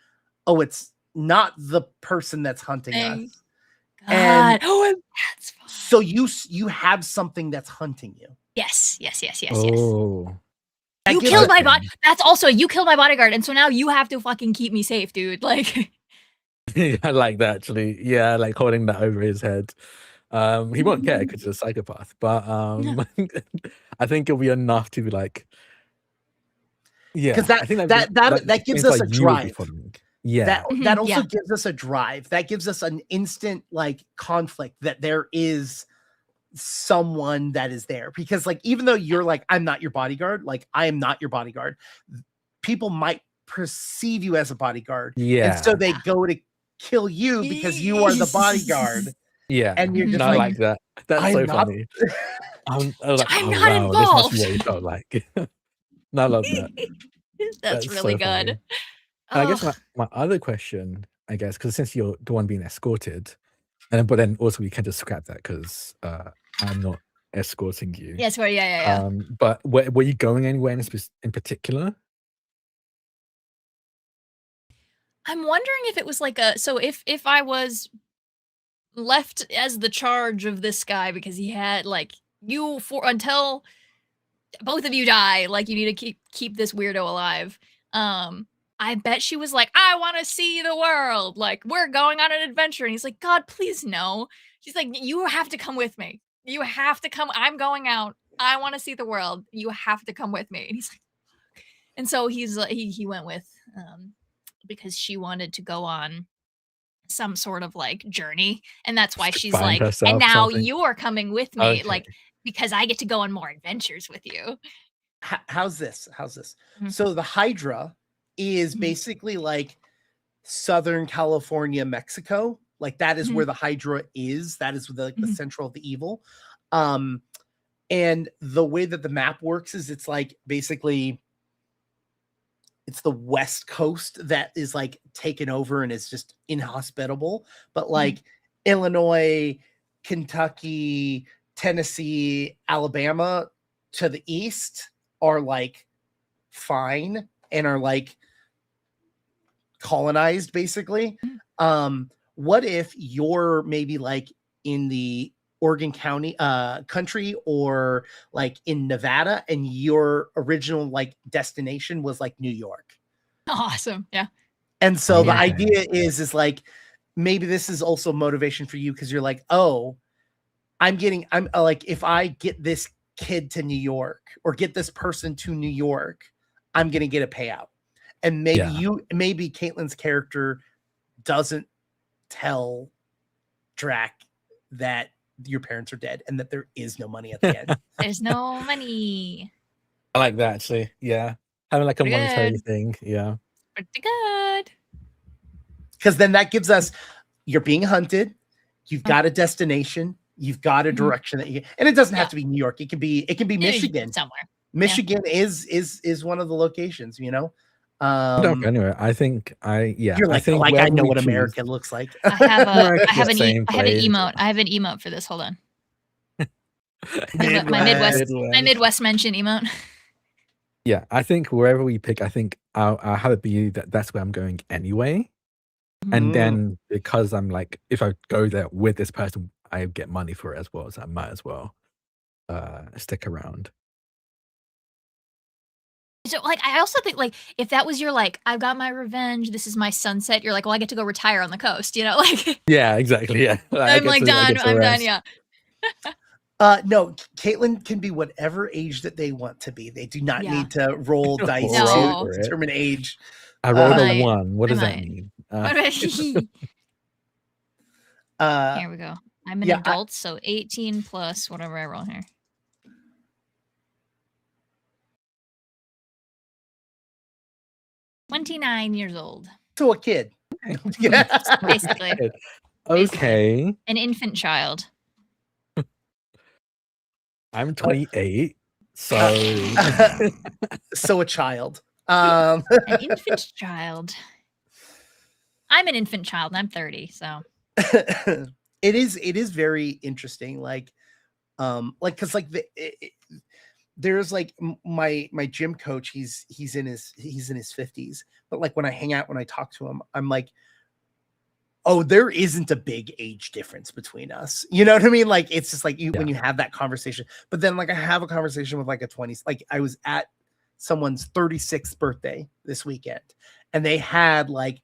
oh, it's not the person that's hunting us. God. And That's fine. so you have something that's hunting you. Yes. Oh. That You gives killed us- my body. That's also, you killed my bodyguard, and so now you have to fucking keep me safe, dude. Like, I like that actually. Yeah, like holding that over his head. He won't care because he's a psychopath, but I think it'll be enough to be like, yeah. because I think that gives explains us why a you would be drive. following. Yeah, That also Yeah. gives us a drive. That gives us an instant like conflict that there is someone that is there, because like even though you're like, I'm not your bodyguard, like I am not your bodyguard, people might perceive you as a bodyguard, yeah. and so they go to kill you because you are the bodyguard. Yeah, And you're just no, I like, like that. That's I'm so not- funny. I'm like, I'm oh, not wow, this must be involved. what he felt like. No, I love that. That's so really funny. good. And I guess Ugh. my other question, I guess, because since you're the one being escorted, and but then also we can just scrap that because I'm not escorting you. Yes, well, yeah. But were you going anywhere in particular? I'm wondering if it was like so if I was left as the charge of this guy because he had like until both of you die, like you need to keep this weirdo alive. I bet she was like, I want to see the world. Like, we're going on an adventure. And he's like, God, please no. She's like, you have to come with me. You have to come. I'm going out. I want to see the world. You have to come with me. And he's like, and so he's like, he went with, because she wanted to go on some sort of like journey. And that's why she's Find like, herself and now something. you're coming with me. Okay. Like, because I get to go on more adventures with you. How's this? Mhm. So the Hydra is Mhm. basically like Southern California, Mexico. Like that is where the Hydra is. That is the Mhm. central of the evil. And the way that the map works is it's like basically it's the West Coast that is like taken over and is just inhospitable. But like Illinois, Kentucky, Tennessee, Alabama to the east are like fine and are like colonized basically. What if you're maybe like in the Oregon County country or like in Nevada and your original like destination was like New York? Awesome. Yeah. And so the Yeah. idea is like maybe this is also motivation for you because you're like, oh, I'm like, if I get this kid to New York or get this person to New York, I'm gonna get a payout. And maybe Caitlin's character doesn't tell Drac that your parents are dead and that there is no money at the end. There's no money. I like that actually. Yeah, having like a Pretty monetary good. thing. Yeah. Pretty good. Because then that gives us, you're being hunted, you've got a destination, you've got a direction that you, and it doesn't have to be New York. It can be Michigan. Somewhere. Michigan is one of the locations, you know. Anyway, I think You're like, I think I wherever know we what choose- America looks like. I have America's an the same place. emote. I have an emote for this. Hold on. Midwest. My Midwest mention emote. Yeah, I think wherever we pick, I think I'll have it be that's where I'm going anyway. And then because I'm like, if I go there with this person, I get money for it as well, so I might as well stick around. So like I also think like if that was your like I've got my revenge, this is my sunset, you're like, well, I get to go retire on the coast, you know, like Yeah, exactly. Yeah, I'm like done. I'm done, yeah. No, Caitlin can be whatever age that they want to be. They do not Yeah. need to roll dice No. to determine age. I rolled a Right. 1. What does that Right. mean? Here we go. I'm an yeah, adult, so 18 plus whatever I roll here. 29 years old. So a kid. Yeah. Basically. Okay. An infant child. I'm 28. So So a child. An infant child. I'm an infant child and I'm 30, so it is very interesting. Because there's like my gym coach, he's in his 50s, but like when I talk to him, I'm like, oh, there isn't a big age difference between us. You know what I mean? Like, it's just like when you have that conversation, but then like I have a conversation with like a 20s, like I was at someone's 36th birthday this weekend and they had like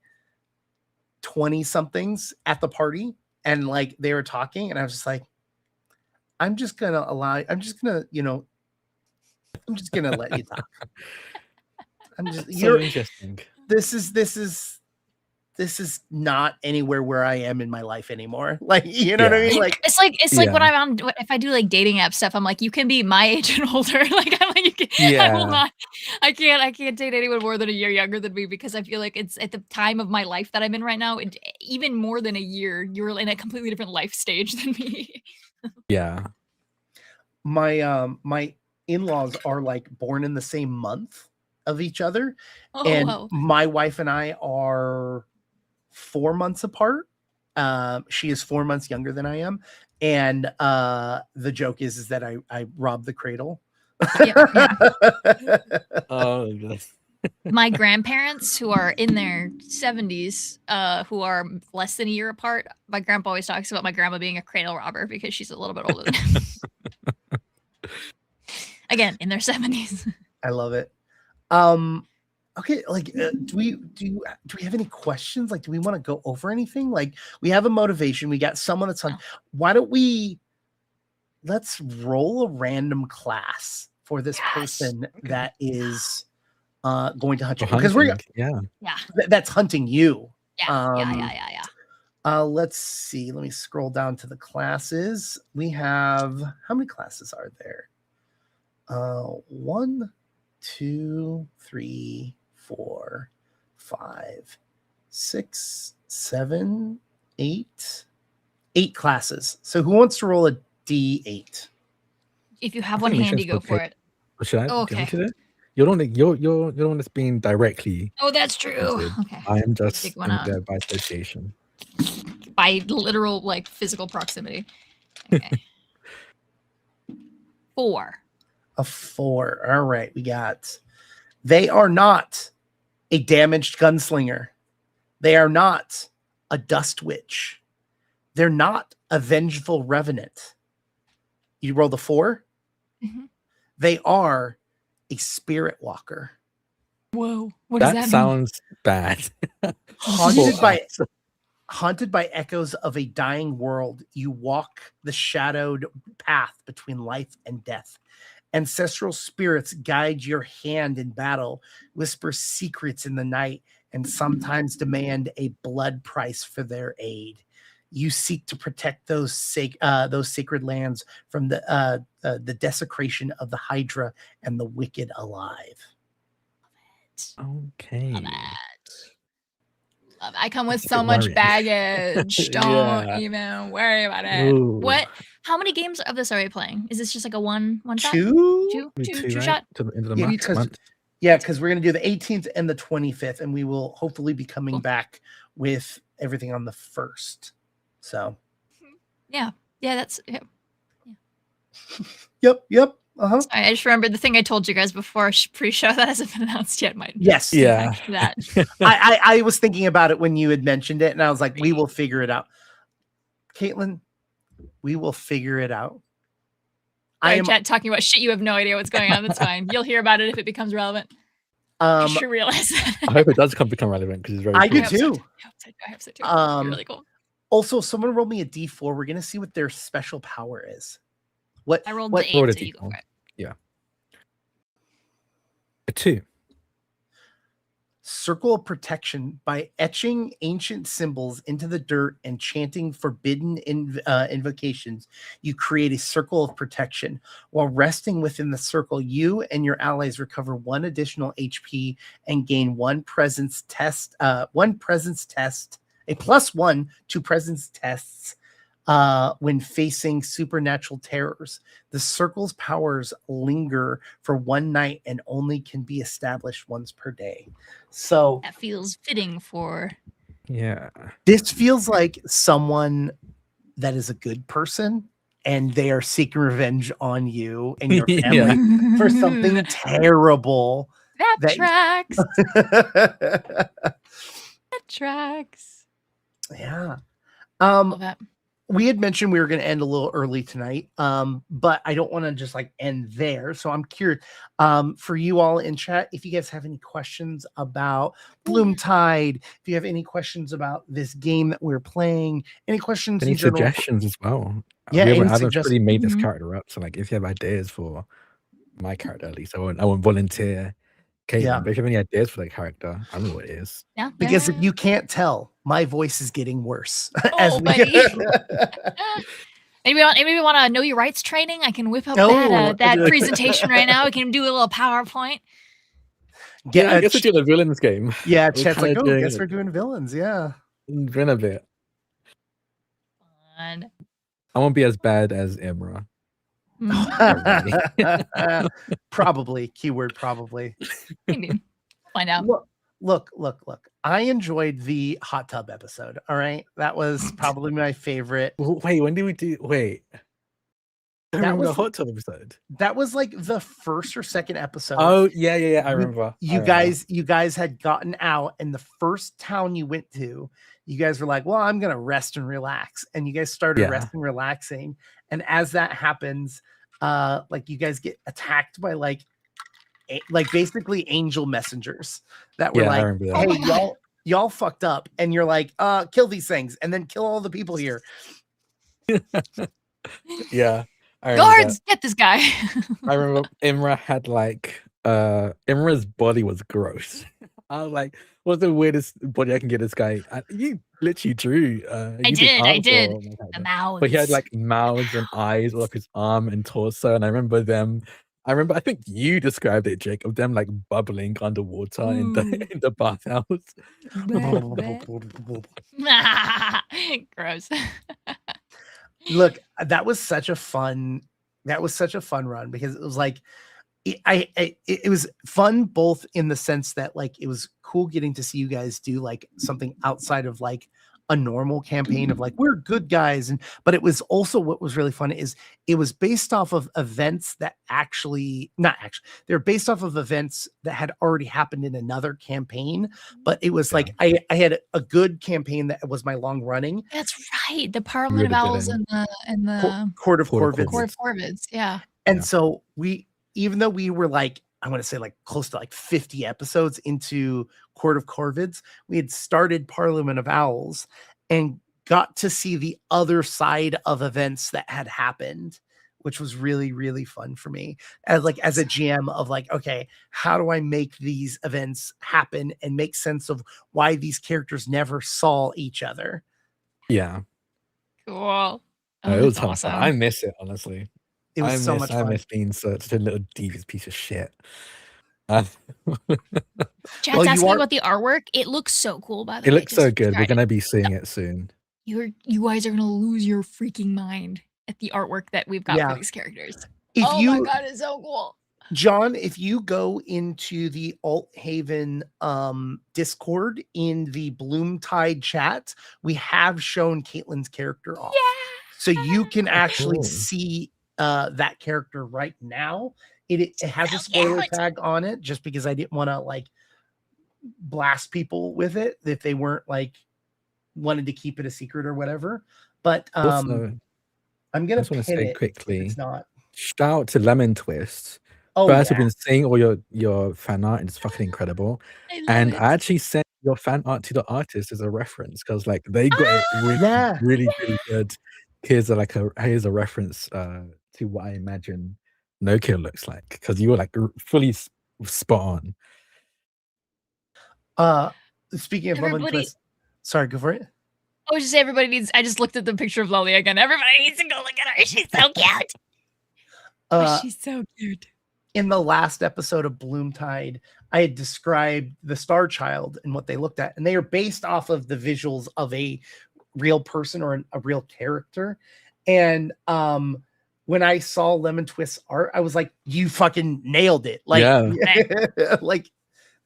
20 somethings at the party and like they were talking and I was just like, I'm just gonna let you talk. I'm just so interesting. This is not anywhere where I am in my life anymore. Like, you know what I mean? Like, it's like when I'm on, if I do like dating app stuff, I'm like, you can be my age and older. Like, I'm like, I will not, I can't date anyone more than a year younger than me because I feel like it's at the time of my life that I'm in right now. Even more than a year, you're in a completely different life stage than me. Yeah. My in-laws are like born in the same month of each other. Oh, and wow. My wife and I are 4 months apart. She is 4 months younger than I am. And the joke is that I robbed the cradle. Yeah. Oh, my grandparents who are in their 70s, who are less than a year apart, my grandpa always talks about my grandma being a cradle robber because she's a little bit older than him. Again, in their 70s. I love it. Okay, like do we have any questions? Like, do we want to go over anything? Like, we have a motivation, we got someone that's on. Why don't let's roll a random class for this person that is going to hunt you, because that's hunting you. Let's see, let me scroll down to the classes. We have, how many classes are there? 1, 2, 3, 4, 5, 6, 7, 8. 8 classes. So who wants to roll a D8? If you have one handy, go for it. Should I? Oh, okay. You're the one that's being directly. Oh, that's true. Okay. I am just in there by association. By literal, like, physical proximity. Okay. 4. A 4. All right, we got. They are not a damaged gunslinger. They are not a dust witch. They're not a vengeful revenant. You roll the 4? Mm-hmm. They are a spirit walker. Whoa. What does that mean? Sounds bad. Haunted by echoes of a dying world, you walk the shadowed path between life and death. Ancestral spirits guide your hand in battle, whisper secrets in the night, and sometimes demand a blood price for their aid. You seek to protect those sacred lands from the desecration of the Hydra and the wicked alive. Okay. Love it. I come with so much baggage. Don't even worry about it. Ooh. How many games of this are we playing? Is this just like a one shot? Two shot? To the end of the month. Because we're going to do the 18th and the 25th, and we will hopefully be coming back with everything on the 1st. So. Yeah, that's. Yep. Sorry, I just remembered the thing I told you guys before pre-show that hasn't been announced yet. Yes. Yeah. That. I was thinking about it when you had mentioned it, and I was like, we will figure it out. Caitlin, we will figure it out. I am talking about shit. You have no idea what's going on. That's fine. You'll hear about it if it becomes relevant. You should realize that. I hope it does become relevant because it's very. I cool. do too. I hope so too. It's really cool. Also, someone roll me a D4. We're gonna see what their special power is. I rolled what the 8, Roll a so you go d4. for it. Yeah. A 2. Circle of protection by etching ancient symbols into the dirt and chanting forbidden invocations. You create a circle of protection. While resting within the circle, you and your allies recover 1 additional HP and gain 1 presence test, a +1 to presence tests when facing supernatural terrors. The circle's powers linger for 1 night and only can be established once per day. So That feels fitting for. Yeah. this feels like someone that is a good person and they are seeking revenge on you and your family for something terrible. That tracks. That tracks. Yeah. Love that. We had mentioned we were going to end a little early tonight, but I don't want to just like end there. So I'm curious for you all in chat, if you guys have any questions about Bloomtide, if you have any questions about this game that we're playing, any questions Any in general. suggestions as well? Yeah, I any haven't suggestions. really made this Mhm. character up, so like if you have ideas for my character, at least I won't volunteer Caitlin. Yeah. But if you have any ideas for the character, I don't know what it is. Yeah. Because if you can't tell, my voice is getting worse. Oh, buddy. Maybe we want to know your rights training. I can whip up that presentation right now. We can do a little PowerPoint. Yeah, I guess we're doing a villains game. Yeah, We're chat's like, kinda oh, doing guess it. we're doing villains. Yeah. Been a bit. Fun. I won't be as bad as Imra. Probably. Keyword probably. Maybe. Find out. Look. I enjoyed the hot tub episode. All right. That was probably my favorite. Wait, when did we do? Wait. I remember the hot tub episode. That was like the first or second episode. Oh, yeah. I remember. You guys had gotten out, and the first town you went to, you guys were like, well, I'm going to rest and relax. And you guys started resting, relaxing. And as that happens, like you guys get attacked by like basically angel messengers that were like, hey, y'all fucked up. And you're like, kill these things and then kill all the people here. Yeah. Guards, get this guy. I remember Imra had like Imra's body was gross. I was like, what's the weirdest body I can get this guy? You literally drew. I did. The mouths. But he had like mouths and eyes all up his arm and torso. And I remember I think you described it, Jake, of them like bubbling underwater in the bathhouse. Gross. Look, that was such a fun run because it was like it was fun both in the sense that like it was cool getting to see you guys do like something outside of like a normal campaign of like we're good guys, but it was also what was really fun is it was based off of events that they're based off of events that had already happened in another campaign, but it was like I had a good campaign that was my long running. That's right, the Parliament of Owls and the Court of Corvids. Yeah. And so even though we were like, I want to say like close to like 50 episodes into Court of Corvids, we had started Parliament of Owls and got to see the other side of events that had happened, which was really, really fun for me as a GM of like, okay, how do I make these events happen and make sense of why these characters never saw each other? Yeah. Cool. It was awesome. I miss it, honestly. It was so much fun. I miss being such a little devious piece of shit. Chat's asking about the artwork. It looks so cool, by the way. It looks so good. We're going to be seeing it soon. You guys are going to lose your freaking mind at the artwork that we've got for these characters. My God, it's so cool. John, if you go into the Alt Haven Discord in the Bloomtide chat, we have shown Caitlin's character off. Yeah. So you can actually see that character right now. It has a spoiler tag on it just because I didn't want to like blast people with it if they weren't like wanted to keep it a secret or whatever. But Also, I'm gonna just want to say quickly, it's not. Shout out to Lemon Twist. First, we've been seeing all your fan art, and it's fucking incredible. I actually sent your fan art to the artist as a reference because like they got it really, really, really good. Here's a reference to to what I imagine Nokia looks like, because you were like fully spot on. Speaking of Love and Twist, sorry, go for it. I was just saying, everybody needs. I just looked at the picture of Lolly again. Everybody needs to go look at her. She's so cute. She's so cute. In the last episode of Bloomtide, I had described the Star Child and what they looked at, and they are based off of the visuals of a real person or a real character. And when I saw Lemon Twist's art, I was like, "You fucking nailed it!" Like, like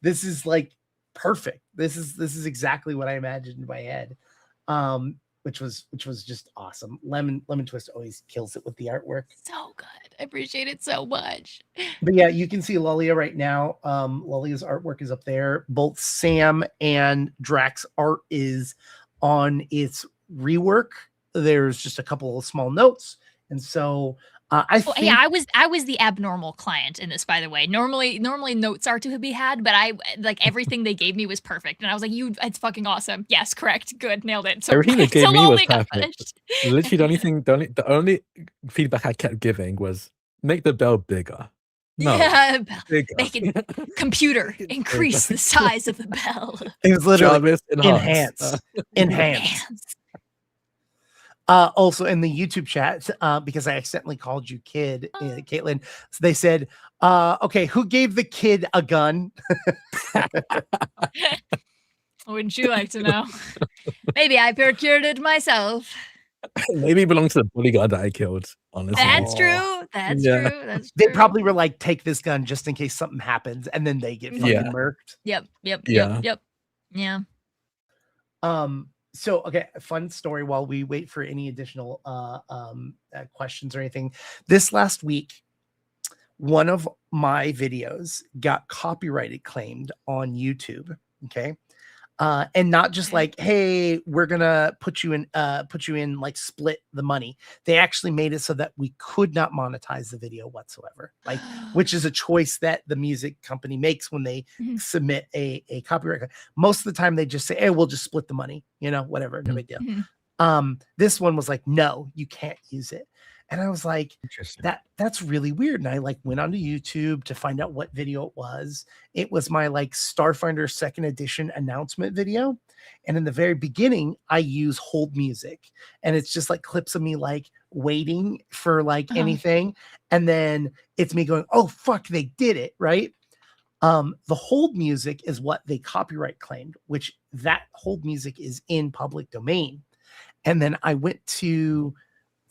this is like perfect. This is exactly what I imagined in my head. Which was just awesome. Lemon Twist always kills it with the artwork. So good. I appreciate it so much. But yeah, you can see Lulia right now. Lulia's artwork is up there. Both Sam and Drax's art is on its rework. There's just a couple of small notes. And so I was the abnormal client in this, by the way. Normally notes are to be had, but I like everything they gave me was perfect, and I was like, it's fucking awesome. Yes, correct, good, nailed it. So everything they gave me was perfect. Literally, the only feedback I kept giving was make the bell bigger. No, bigger. Make it computer increase the size of the bell. It was literally enhance. Also in the YouTube chat, because I accidentally called you kid, Caitlin, so they said, okay, who gave the kid a gun? Wouldn't you like to know? Maybe I procured it myself. Maybe it belongs to the bodyguard that I killed, honestly. That's true. That's true. They probably were like, take this gun just in case something happens, and then they get fucking murked. Yep. Yeah. So, okay, a fun story while we wait for any additional questions or anything. This last week, one of my videos got copyrighted claimed on YouTube. Okay. And not just like, hey, we're gonna put you in like split the money. They actually made it so that we could not monetize the video whatsoever, like, which is a choice that the music company makes when they submit a copyright. Most of the time they just say, hey, we'll just split the money, whatever, no big deal. This one was like, no, you can't use it. And I was like, that's really weird. And I like went onto YouTube to find out what video it was. It was my like Starfinder 2nd edition announcement video. And in the very beginning, I use hold music. And it's just like clips of me like waiting for like anything. And then it's me going, oh, fuck, they did it. Right. The hold music is what they copyright claimed, which that hold music is in public domain. And then I went to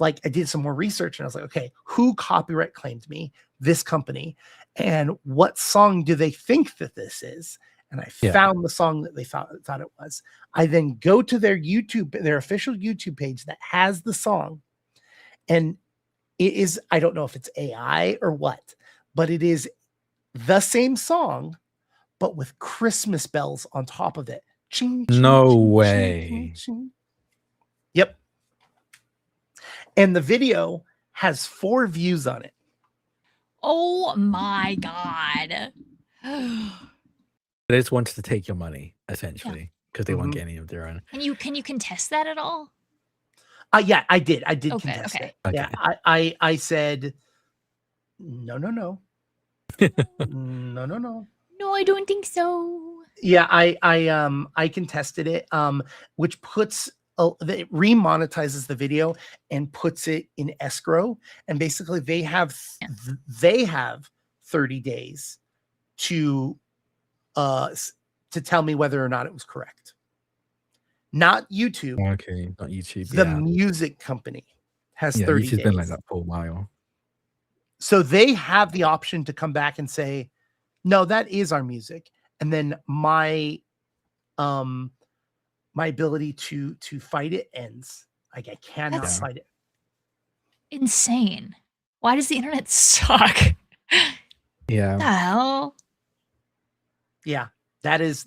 I did some more research and I was like, okay, who copyright claimed me? This company. And what song do they think that this is? And I found the song that they thought it was. I then go to their official YouTube page that has the song. And it is, I don't know if it's AI or what, but it is the same song, but with Christmas bells on top of it. Ching, ching, no ching, way. Ching, ching. Yep. And the video has 4 views on it. Oh my God. They just wanted to take your money, essentially, because they won't get any of their own. Can you contest that at all? Yeah, I did. I did contest it. Okay. Yeah, I said, no. No, I don't think so. Yeah, I contested it, which puts it remonetizes the video and puts it in escrow, and basically they have 30 days to tell me whether or not it was correct. Not YouTube. Okay, not YouTube. The music company has 30 days. YouTube's been like that for a while. So they have the option to come back and say, no, that is our music. And then my ability to fight it ends. Like I cannot fight it. Insane. Why does the internet suck? Yeah. What the hell? Yeah, that is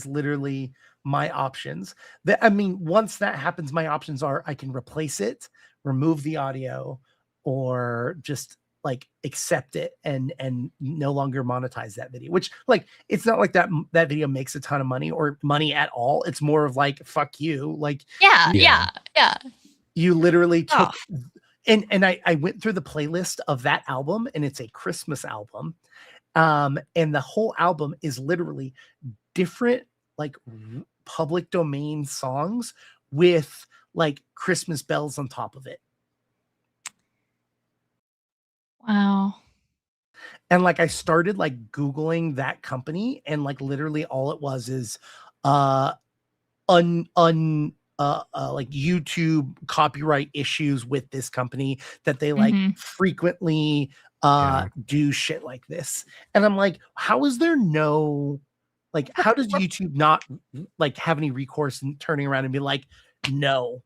literally my options. Once that happens, my options are I can replace it, remove the audio, or just like accept it and no longer monetize that video, which like it's not like that video makes a ton of money or money at all. It's more of like fuck you. Like yeah. you literally took And I went through the playlist of that album, and it's a Christmas album. And the whole album is literally different, like public domain songs with like Christmas bells on top of it. Wow. And like I started like Googling that company, and like literally all it was is like YouTube copyright issues with this company that they like frequently do shit like this. And I'm like, how is there no, like, how does YouTube not like have any recourse in turning around and be like, no,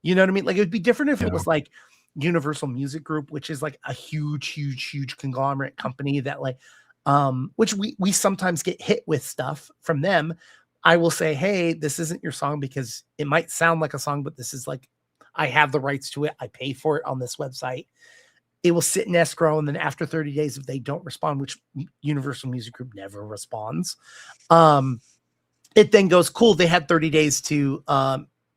you know what I mean? Like, it would be different if it was like Universal Music Group, which is like a huge conglomerate company that like, which we sometimes get hit with stuff from them. I will say, hey, this isn't your song because it might sound like a song, but this is like, I have the rights to it. I pay for it on this website. It will sit in escrow. And then after 30 days, if they don't respond, which Universal Music Group never responds, it then goes, cool, they had 30 days to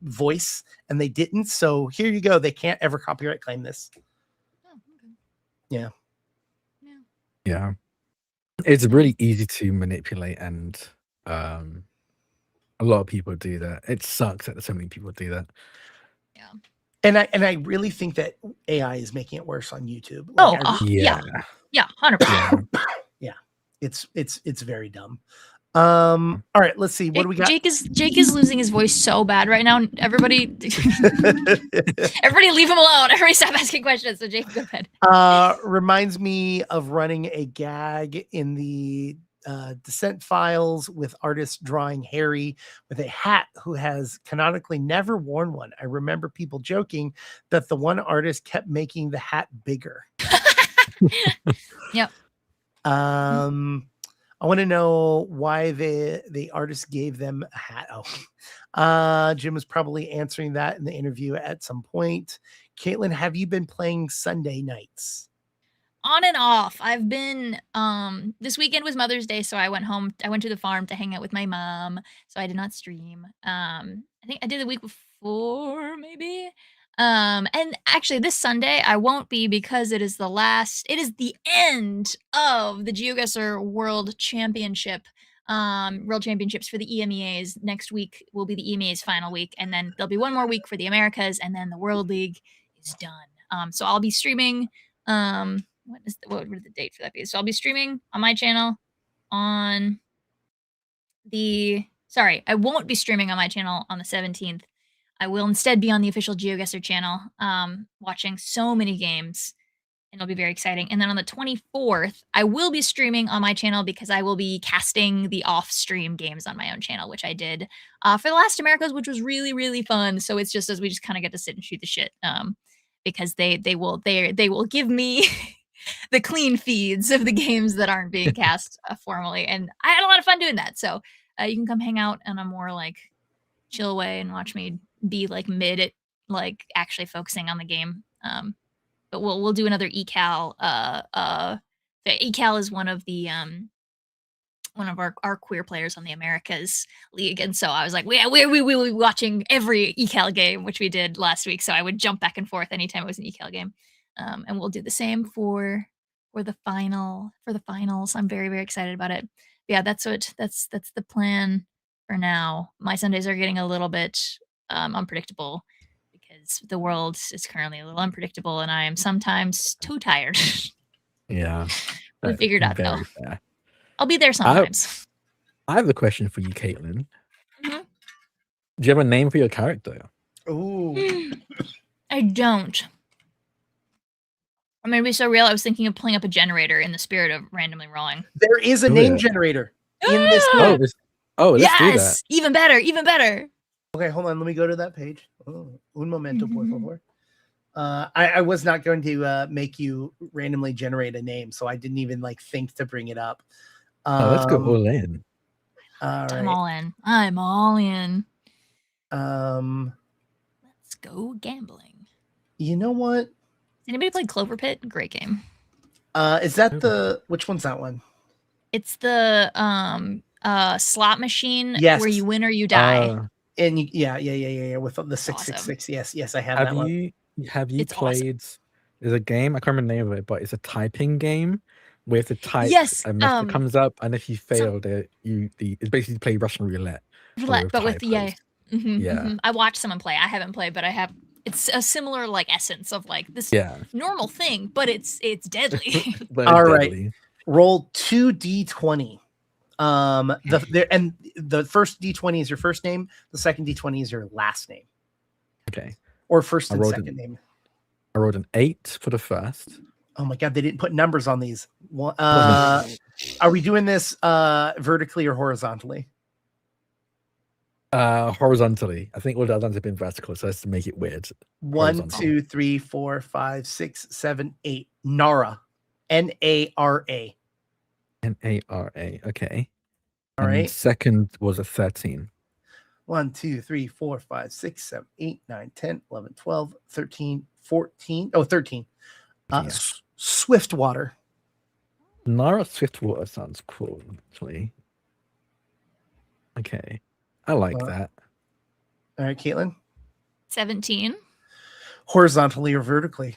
voice and they didn't. So here you go. They can't ever copyright claim this. Oh, okay. Yeah. Yeah. It's really easy to manipulate, and a lot of people do that. It sucks that so many people do that. Yeah. And I really think that AI is making it worse on YouTube. Like, yeah. Yeah, 100%. Yeah. It's very dumb. All right, let's see. What do we got? Jake is losing his voice so bad right now. Everybody leave him alone. Everybody stop asking questions. So Jake, go ahead. Reminds me of running a gag in the Descent files with artists drawing Harry with a hat who has canonically never worn one. I remember people joking that the one artist kept making the hat bigger. Yep. I want to know why the artist gave them a hat. Jim was probably answering that in the interview at some point. Caitlin, have you been playing Sunday nights? On and off. I've been this weekend was Mother's Day, so I went to the farm to hang out with my mom, so I did not stream. I think I did the week before, maybe. And actually this Sunday I won't be because it is the end of the GeoGuessr World Championship. World Championships for the EMEAs. Next week will be the EMEA's final week, and then there'll be one more week for the Americas, and then the World League is done. So I'll be streaming. What would the date for that be? So I'll be streaming on my channel on I won't be streaming on my channel on the 17th. I will instead be on the official GeoGuessr channel, watching so many games, and it'll be very exciting. And then on the 24th, I will be streaming on my channel because I will be casting the off-stream games on my own channel, which I did for the last Americas, which was really, really fun. So it's just as we just kind of get to sit and shoot the shit, because they will give me the clean feeds of the games that aren't being cast formally, and I had a lot of fun doing that. So you can come hang out in a more like chill way and watch me be like mid at like actually focusing on the game. But we'll do another ecal. The ecal is one of our queer players on the Americas League, and so I was like, we will be watching every ecal game, which we did last week. So I would jump back and forth anytime it was an ecal game, and we'll do the same for the finals. I'm very, very excited about it. But yeah, that's the plan for now. My Sundays are getting a little bit unpredictable because the world is currently a little unpredictable, and I am sometimes too tired. Yeah, we figured out though. Fair. I'll be there sometimes. I have a question for you, Caitlin. Mm-hmm. Do you have a name for your character? Ooh. I don't. I'm gonna be so real. I was thinking of pulling up a generator in the spirit of randomly rolling. There is a name generator in this game. Let's do that. Even better, even better. Okay, hold on. Let me go to that page. Un momento, por favor. I was not going to make you randomly generate a name, so I didn't even like think to bring it up. Let's go all in. All right. I'm all in. Let's go gambling. You know what? Anybody played Clover Pit? Great game. Is that which one's that one? It's the slot machine where you win or you die. And yeah, with the 666. Awesome. Yes, I have that one. Have you played There's a game, I can't remember the name of it, but it's a typing game where if the type Yes, a message comes up, and if you fail, it's basically play Russian roulette. but with typos. Yeah. I watched someone play. I haven't played, but I have. It's a similar like essence of like this Yeah. normal thing, but it's deadly. But All it's right. deadly. Roll 2d20. The first d20 is your first name. The second d20 is your last name. Okay. Or first and second name. I rolled an 8 for the first. Oh my god, they didn't put numbers on these. Are we doing this vertically or horizontally? Horizontally. I think all the other ones have been vertical, so let's make it weird. 1, 2, 3, 4, 5, 6, 7, 8. Nara. Nara. Nara. Okay. All right. Second was a 13. 1, 2, 3, 4, 5, 6, 7, 8, 9, 10, 11, 12, 13, 14. Oh, 13. Yeah. Swiftwater. Nara Swiftwater sounds cool, actually. Okay. I like that. All right, Caitlin. 17. Horizontally or vertically?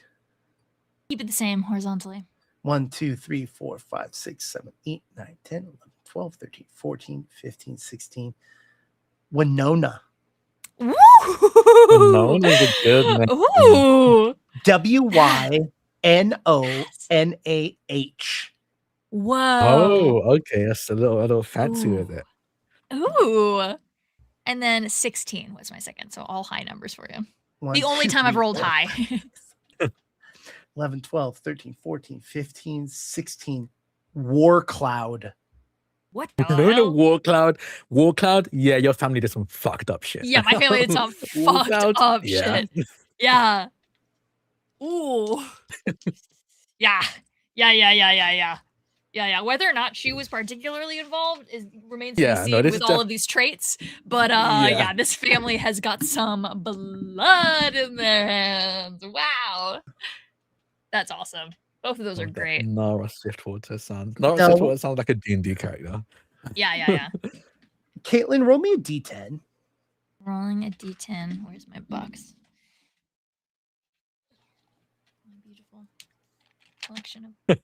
Keep it the same horizontally. 1, 2, 3, 4, 5, 6, 7, 8, 9, 10, 11, 12, 13, 14, 15, 16. Winona. Ooh. Winona's a good name. Ooh. Wynonah. Whoa. Oh, okay. That's a little fancy with it. Ooh. And then 16 was my second. So all high numbers for you. 1, The only 2, time 3, I've rolled 4, high. 11, 12, 13, 14, 15, 16. War Cloud. What the You know hell? War Cloud? War Cloud? Yeah, your family did some fucked up shit. Yeah, my family did some War fucked Cloud? up Yeah. shit. Yeah. Ooh. Yeah. Yeah. Whether or not she was particularly involved remains to be seen with all of these traits. But yeah, this family has got some blood in their hands. Wow. That's awesome. Both of those are great. Nara Swiftwater sounds. Swiftwater sounds like a D&D character. Yeah. Caitlin, roll me a d10. Rolling a d10. Where's my box? Beautiful collection of.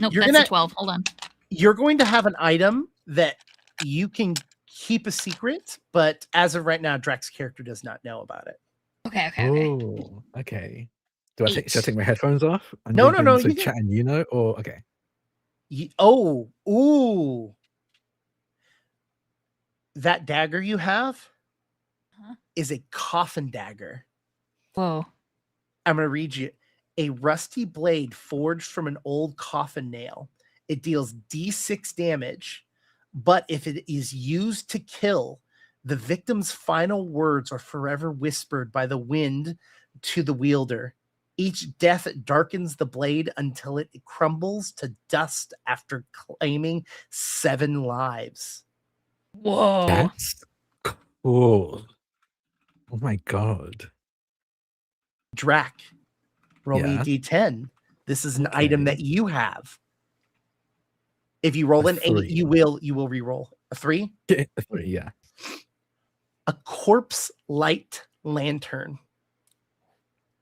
Nope, that's a 12. Hold on. You're going to have an item that you can keep a secret, but as of right now, Drax's character does not know about it. Okay. Oh, okay. Should I take my headphones off? No. You chat and or okay. Ooh. That dagger you have is a coffin dagger. Whoa. I'm going to read you. A rusty blade forged from an old coffin nail. It deals D6 damage, but if it is used to kill, the victim's final words are forever whispered by the wind to the wielder. Each death darkens the blade until it crumbles to dust after claiming 7 lives. Whoa. That's cool. Oh my god. Drac, roll me a d10. This is an item that you have. If you roll an 8, you will re-roll. A 3? A 3, yeah. A corpse light lantern.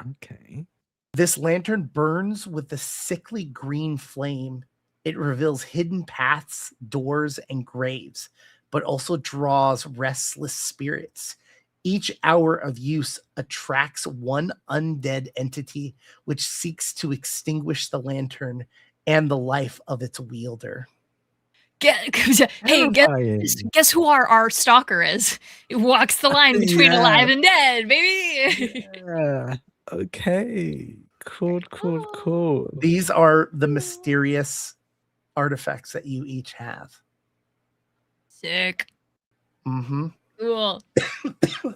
Okay. This lantern burns with a sickly green flame. It reveals hidden paths, doors, and graves, but also draws restless spirits. Each hour of use attracts one undead entity, which seeks to extinguish the lantern and the life of its wielder. Hey, guess who our stalker is? He walks the line between alive and dead, baby. Yeah. Okay. Cool. These are the mysterious artifacts that you each have. Sick. Mm-hmm. Cool. Oh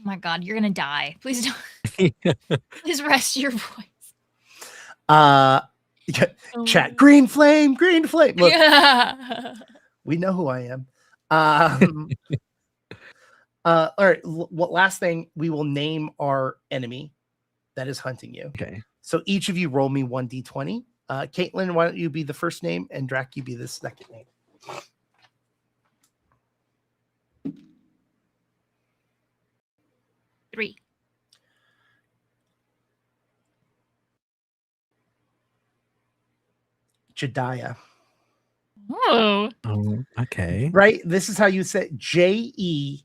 my god, you're gonna die. Please don't. Please rest your voice. Chat. Green flame. Look, yeah. We know who I am. All right. Last thing, we will name our enemy that is hunting you. Okay. So each of you roll me 1d20. Caitlin, why don't you be the first name, and Drac, you be the second name. Jedediah. Oh. Oh, okay. Right? This is how you say Jeddidiah.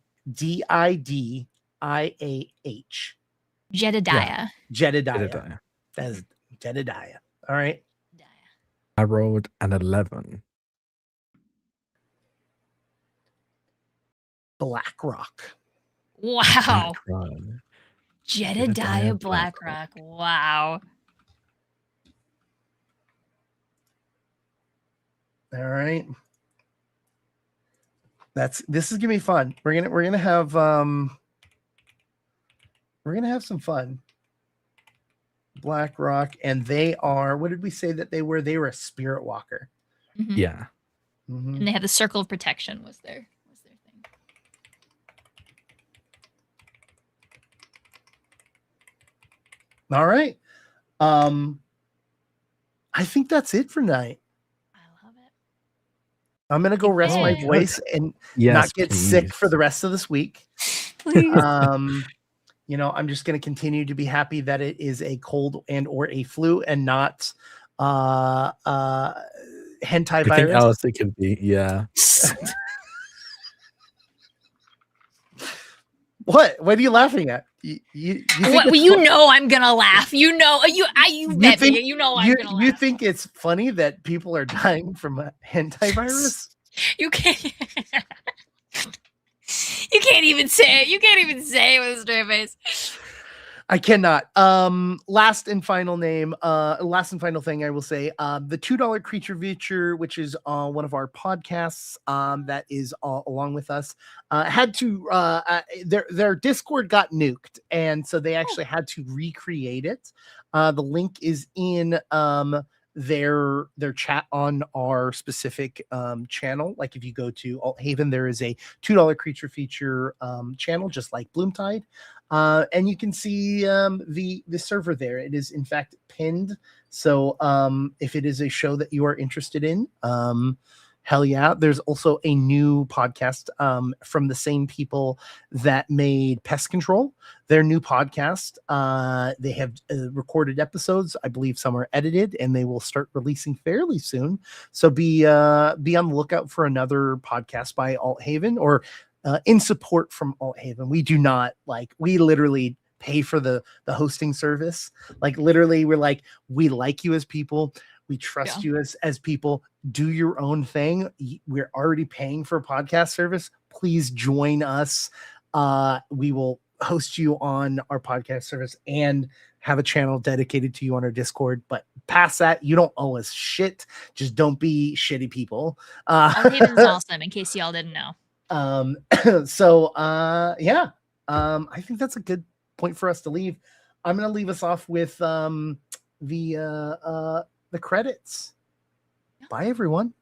Jedediah. Jedediah. That is Jedediah. All right. I rolled an 11. BlackRock. Wow. BlackRock. Jedediah BlackRock. Wow. All right. This is gonna be fun. We're gonna have some fun. BlackRock, and they are, what did we say that they were? They were a spirit walker. Mhm. Yeah. Mhm. And they had the circle of protection was their thing. All right. I think that's it for tonight. I love it. I'm gonna go rest my Okay. voice and Yes, not get sick please. for the rest of this week. Please. You know, I'm just gonna continue to be happy that it is a cold and or a flu and not hentai Anything virus. else it could be, yeah. What are you laughing at? You think What? it's You know I'm gonna laugh. You know you bet think- me. You know I'm gonna you laugh. think it's funny that people are dying from a hentai virus? You can't. You can't even say it. You can't even say it with a straight face. I cannot. Last and final thing I will say, the $2 creature feature, which is one of our podcasts that is along with us, had to their Discord got nuked, and so they actually had to recreate it. The link is in their chat on our specific channel. Like if you go to Alt Haven, there is a $2 creature feature channel, just like Bloomtide. And you can see the server there. It is in fact pinned. So if it is a show that you are interested in, hell yeah. There's also a new podcast from the same people that made Pest Control. Their new podcast, they have recorded episodes. I believe some are edited, and they will start releasing fairly soon. So be on the lookout for another podcast by Alt Haven, or in support from Alt Haven. We do not we literally pay for the hosting service. Like literally, we're like, we like you as people. We trust you as people. Do your own thing. We're already paying for a podcast service. Please join us. We will host you on our podcast service and have a channel dedicated to you on our Discord. But past that, you don't owe us shit. Just don't be shitty people. Alt Haven's awesome, in case y'all didn't know. Yeah. I think that's a good point for us to leave. I'm gonna leave us off with the credits. Bye everyone.